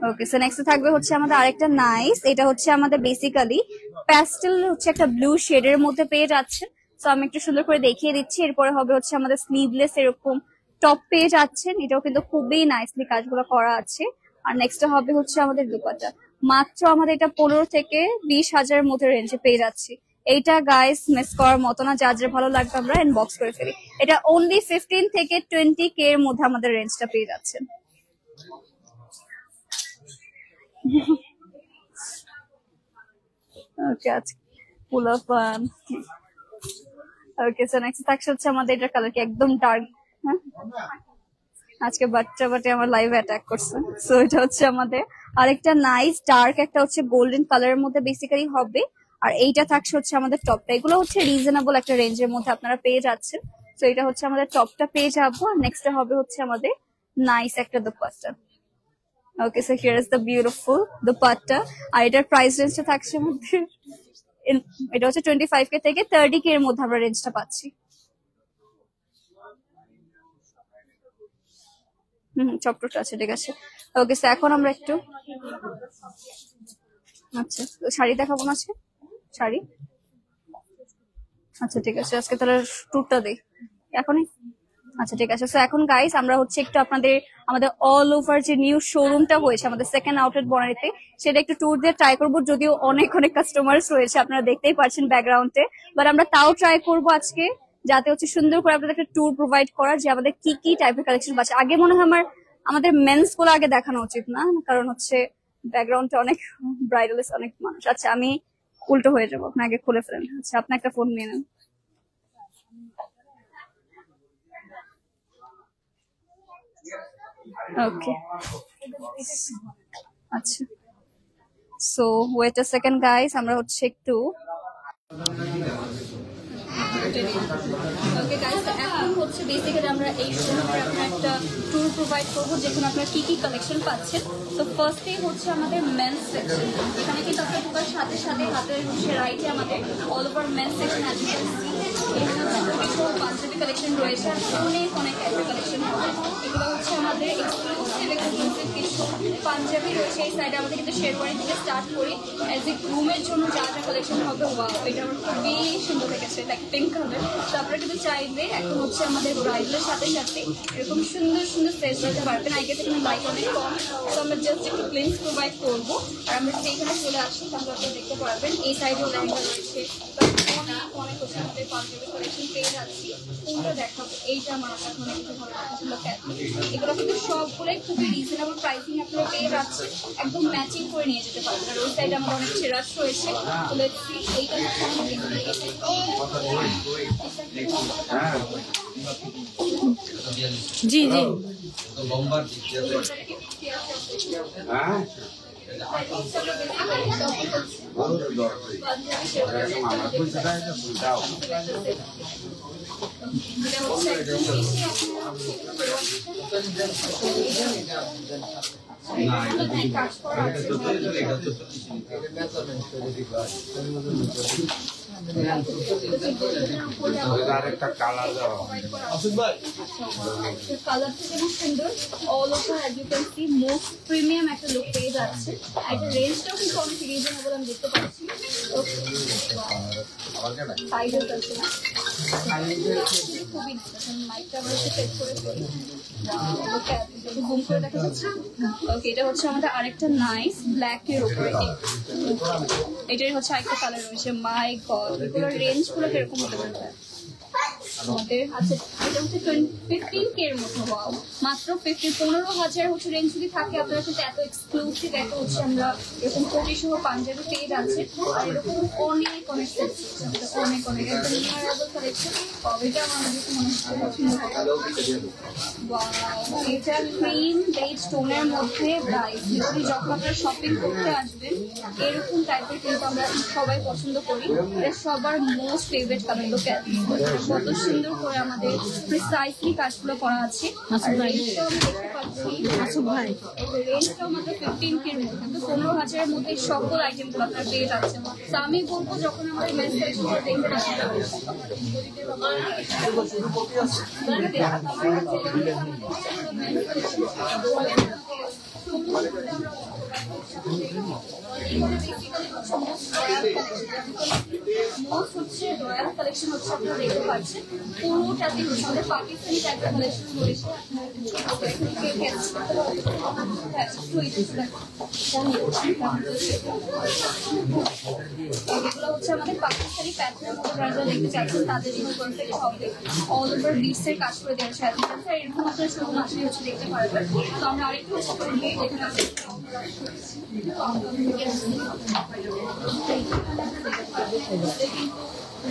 ওকে, সো নেক্সট থাকবে হচ্ছে আমাদের আরেকটা নাইস, এটা হচ্ছে আমাদের বেসিক্যালি প্যাস্টেল হচ্ছে একটা ব্লু শেডের মধ্যে পেয়ে যাচ্ছে। সো আমি একটু সুন্দর করে দেখিয়ে দিচ্ছি। এরপরে হবে হচ্ছে আমাদের স্লিভলেস এরকম টপ পেয়ে যাচ্ছেন, এটাও কিন্তু খুবই নাইসলি কাজগুলো করা আছে। আর নেক্সট হবে হচ্ছে আমাদের দুপাট্টা, মাত্র আমাদের এটা 15 থেকে 20,000 মধ্যে রেঞ্জে পেয়ে যাচ্ছি। এইটা গাইস মিস করার মতো না, যা যা ভালো লাগবে আমরা ইনবক্স করে ফেলি। এটা অনলি 15 থেকে 20 কে এর মধ্যে আমাদের রেঞ্জটা পেয়ে যাচ্ছেন। ওকে, আজকে পুলা পান। ওকে, সো নেক্সট থাকছে হচ্ছে আমাদের এটা কালার কি একদম ডার্ক। হ্যাঁ, আজকে বাচ্চা বাটে আমার লাইভে অ্যাটাক করছে। সো এটা হচ্ছে আমাদের আরেকটা নাইস ডার্ক একটা হচ্ছে গোল্ডেন কালারের মধ্যে বেসিক্যালি হবে। আর এইটা থাকছে হচ্ছে আমাদের টপটা, এগুলো হচ্ছে রিজনেবল একটা রেঞ্জের মধ্যে আপনারা পেয়ে যাচ্ছেন। তো এটা হচ্ছে আমাদের টপটা পেয়ে যাবো। আর নেক্সট হবে হচ্ছে আমাদের নাইস একটা dupatta. Okay, so here is the beautiful dupatta. আর এটার প্রাইস রেঞ্জটা থাকছে আমাদের এটা হচ্ছে 25K থেকে 30K এর মধ্যে আমরা রেঞ্জটা পাচ্ছি। চপটটা আছে, ঠিক আছে। ওকে, সো এখন আমরা একটু আচ্ছা শাড়ি দেখাবো না আজকে, শাড়ি আচ্ছা ঠিক আছে, আজকে তাহলে টুরটা দেই এখনই। আচ্ছা ঠিক আছে, সো এখন গাইস আমরা হচ্ছে একটু আমাদের অল ওভার যে নিউ শোরুমটা হয়েছে আমাদের সেকেন্ড আউটলেট বনানীতে, সেটা একটু ট্যুর দিয়ে ট্রাই করবো। যদিও অনেক কাস্টমার্স রয়েছে, আপনারা দেখতেই পাচ্ছেন ব্যাকগ্রাউন্ডে, বাট আমরা তাও ট্রাই করবো আজকে, যাতে হচ্ছে সুন্দর করে আপনাদের একটা ট্যুর প্রোভাইড করার, যে আমাদের কি কি টাইপের কালেকশন আছে। আগে মনে হয় আমাদের মেন্স গুলো আগে দেখানো উচিত না, কারণ হচ্ছে ব্যাকগ্রাউন্ডে অনেক ব্রাইডাল অনেক মানুষ। আচ্ছা, আমি উল্টো হয়ে যাবো, আপনি আগে খুলে ফেলেন। আচ্ছা, আপনি একটা ফোন নিয়ে নেন। ওকে, আচ্ছা, so wait a second guys, আমরা হচ্ছে একটু ওকে গাইস, এখন হচ্ছে বেসিক্যালি আমরা এই শোরুমে আপনার একটা ট্যুর প্রোভাইড করবো, যেখানে আপনারা কি কি কালেকশন পাচ্ছেন। তো ফার্স্টেই হচ্ছে আমাদের মেন্স সেকশন, এখানে কিন্তু আপনার ঢোকার সাথে সাথে হাতের হচ্ছে রাইটে আমাদের অল ওভার মেন্স সেকশন আছে। এখানে হচ্ছে ভীষণ পাঞ্জাবি কালেকশন রয়েছে, আর অনেক টাইপের কালেকশন হবে। এগুলো হচ্ছে আমাদের এক্সক্লুসিভ কিছু পাঞ্জাবি রয়েছে। এই সাইডে আমাদের কিন্তু শেরওয়ানি থেকে স্টার্ট করি, অ্যাজ এ গ্রুমের জন্য যা যা কালেকশন হবে। ওয়াও, এটা আমার খুবই সুন্দর লেগেছে, লাইক পিঙ্ক কালার। তো আপনারা কিন্তু চাইলে এখন হচ্ছে আমাদের ব্রাইডালের সাথে সাথে এরকম সুন্দর সুন্দর সেট দিতে পারবেন। আই গেস এখানে লাইট অনেক কম, তো আমরা জাস্ট একটু ক্লিনস প্রোভাইড করবো। আর আমরা যদি এখানে চলে আসি তাহলে আপনারা দেখতে পারবেন এই সাইডেও লেহেঙ্গা রয়েছে, অনেক হচ্ছে আমাদের পাঞ্জাবি কালেকশন পেয়ে যাচ্ছি। কোনটা দেখাবো, এইটা আমার এখন একটু ভালো লাগছিল। এগুলো কিন্তু সবগুলোই খুবই রিজনেবল প্রাইসিং আপনারা পেয়ে যাচ্ছেন, একদম ম্যাচিং করে নিয়ে যেতে পারবেন। আর ওই সাইডে আমাদের অনেক চেরাস রয়েছে, এইটা জি জি আরেকটা কালার দেওয়া কালারটা যেমন সুন্দর, all over as you can see most premium একটা লুক পেয়ে যাচ্ছে। আর এটা রেঞ্জটাও কিন্তু অনেক রিজনেবল আমি দেখতে পাচ্ছি। সাইজের কাছে না খুবই মাইকটা আমরা সেট করে ঘুম করে দেখা যাচ্ছে। ওকে, এটা হচ্ছে আমাদের আরেকটা নাইস ব্ল্যাক এর উপরে, এটাই হচ্ছে আরেকটা কালার রয়েছে। মাই গড, এগুলোর রেঞ্জ গুলো কিরকম হতে পারে? আমাদের আচ্ছা এটা হচ্ছে 15K এর মতো। ওয়াও, মাত্র 15,000 হচ্ছে রেঞ্জ যদি থাকে আপনারা কিন্তু এত এক্সক্লুসিভ এত হচ্ছে আমরা এরকম কোটি সহ পাঞ্জাবি পেয়ে যাচ্ছে আর এরকম অনেক অনেক সেট অনেক অনেক একদম মেমোরেবল কালেকশন। এটা আমার কাছে মনে হচ্ছে পছন্দ হবে। ওয়াও, এটা ক্রিম বেজ টোনের মধ্যে প্রাইস যদি যখন আপনারা শপিং করতে আসবেন এরকম টাইপের কিন্তু আমরা সবাই পছন্দ করি। এটা সবার মোস্ট ফেভারিট কালার। লোক কত সুন্দর করে আমাদের প্রিসাইসলি কাজগুলো করা আছে। আর রেঞ্জটাও আমি দেখতে পাচ্ছি রেঞ্জটাও মাত্র 15K এর মধ্যে, তো 15,000 এর মধ্যে সকল আইটেমগুলো আপনারা পেয়ে যাচ্ছেন। তো আমি বলবো যখন আমাদের মেন্স কালেকশনগুলো দেখতে পাচ্ছেন হচ্ছে রয়্যাল কালেকশন হচ্ছে আপনারা দেখতে পাচ্ছেন পুরোটাতে হচ্ছে আমাদের পাকিস্তানি টাইপের কালেকশন রয়েছে। এগুলো হচ্ছে আমাদের পাকিস্তানি প্যাটার্নের মধ্যে যারা দেখতে চাচ্ছেন তাদের জন্য পারফেক্ট হবে। অল ওভার বিটসের কাজ করে দেওয়া হয়েছে। এরকম আপনারা শুধুমাত্র হচ্ছে দেখতে পারবেন। তো আমরা আরেকটু হচ্ছে করে নিয়ে যেখানে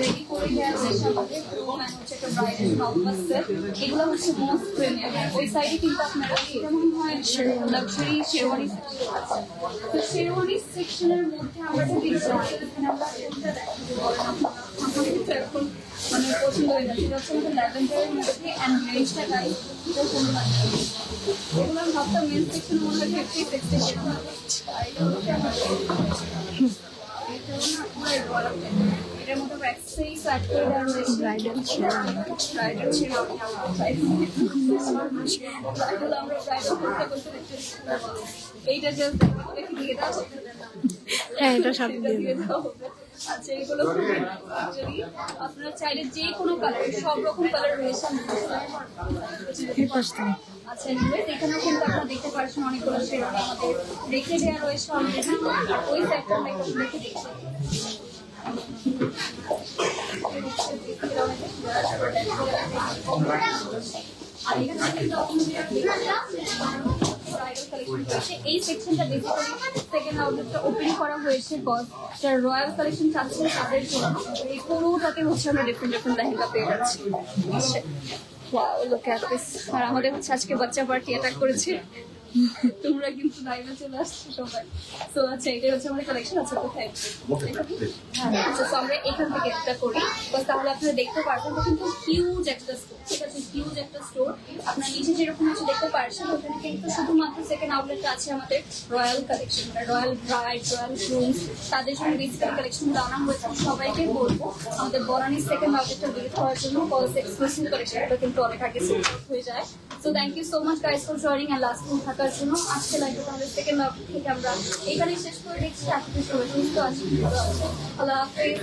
রেডি করে দেওয়া হয়েছে আমাদের হচ্ছে একটা ব্রাইডাল নর্মাল সেট। এগুলো হচ্ছে মোস্ট প্রিমিয়াম। ওই সাইডে কিন্তু আপনারা এটা মনে হয় লাক্সারি শেরওয়ানি সেকশন আছে। তো শেরওয়ানি সেকশনের মধ্যে আমরা যদি যাই এখানে আমরা কোনটা দেখতে এখন মানে পছন্দ হয়ে যাচ্ছে। এটা হচ্ছে আমাদের ল্যাভেন্ডারের মধ্যে অ্যান্ড রেঞ্জটা গাইড এটা কোন এগুলো আমি ভাবতাম মেন সেকশন মনে হয় 50-60 সেরকম। এটার মধ্যে অ্যাক্সেসরিজ অ্যাড করে দেওয়া রয়েছে। ব্রাইডাল ছিল আমরা ব্রাইডাল করতে করতে এইটা জাস্ট দেখে দিয়ে দাও। হ্যাঁ, এটা সাথে দিয়ে দাও। আচ্ছা, এগুলো আপনারা চাইলে যে কোনো কালার সব রকম কালার রয়েছে। আচ্ছা, এখানেও কিন্তু আপনারা দেখতে পাচ্ছেন অনেকগুলো শেরওয়ানি আমাদের রেখে দেওয়া রয়েছে অলরেডি। ওই সেটটা আমরা একটু দেখে দেখছি। এই সেকশনটা বেসিক্যালি সেকেন্ড আউটলেটটা ওপেন করা হয়েছে বিকজ যারা রয়্যাল কালেকশন চাচ্ছেন তাদের জন্য। এই পুরোটাতে হচ্ছে আমরা ডিফারেন্ট ডিফারেন্ট লেহেঙ্গা পেয়ে যাচ্ছি। Wow, look at this. আর আমাদের হচ্ছে আজকে বাচ্চা পার্টি অ্যাটাক করেছে। তোমরা কিন্তু লাইভে চলে আসছো সবাই। সো আচ্ছা, এটাই হচ্ছে আমাদের কালেকশন। আচ্ছা, কোথায় আচ্ছা, তো আমরা এখান থেকে একটা করি তাহলে আপনারা দেখতে পারবেন। কিন্তু হিউজ একটা স্টোর, ঠিক আছে, হিউজ একটা স্টোর। আপনার নিচে যেরকম হচ্ছে দেখতে পারছেন ওখানে কিন্তু শুধুমাত্র সেকেন্ড আউটলেটটা আছে আমাদের royal collection, royal bride, royal grooms, তাদের জন্য বেসিক্যালি কালেকশনগুলো আনা হয়েছে। সবাইকে বলবো আমাদের বনানীর সেকেন্ড আউটলেটটা ভিজিট করার জন্য, কজ এক্সক্লুসিভ কালেকশনগুলো কিন্তু অনেক আগে সেল হয়ে যায়। So thank you so much guys for joining and lasting থাকার জন্য। আজকে লাইভটা আমাদের সেকেন্ড আউটলেট থেকে আমরা এখানেই শেষ করে দিচ্ছি। আজকে সবাই সুস্থ আছি, আল্লাহ হাফেজ।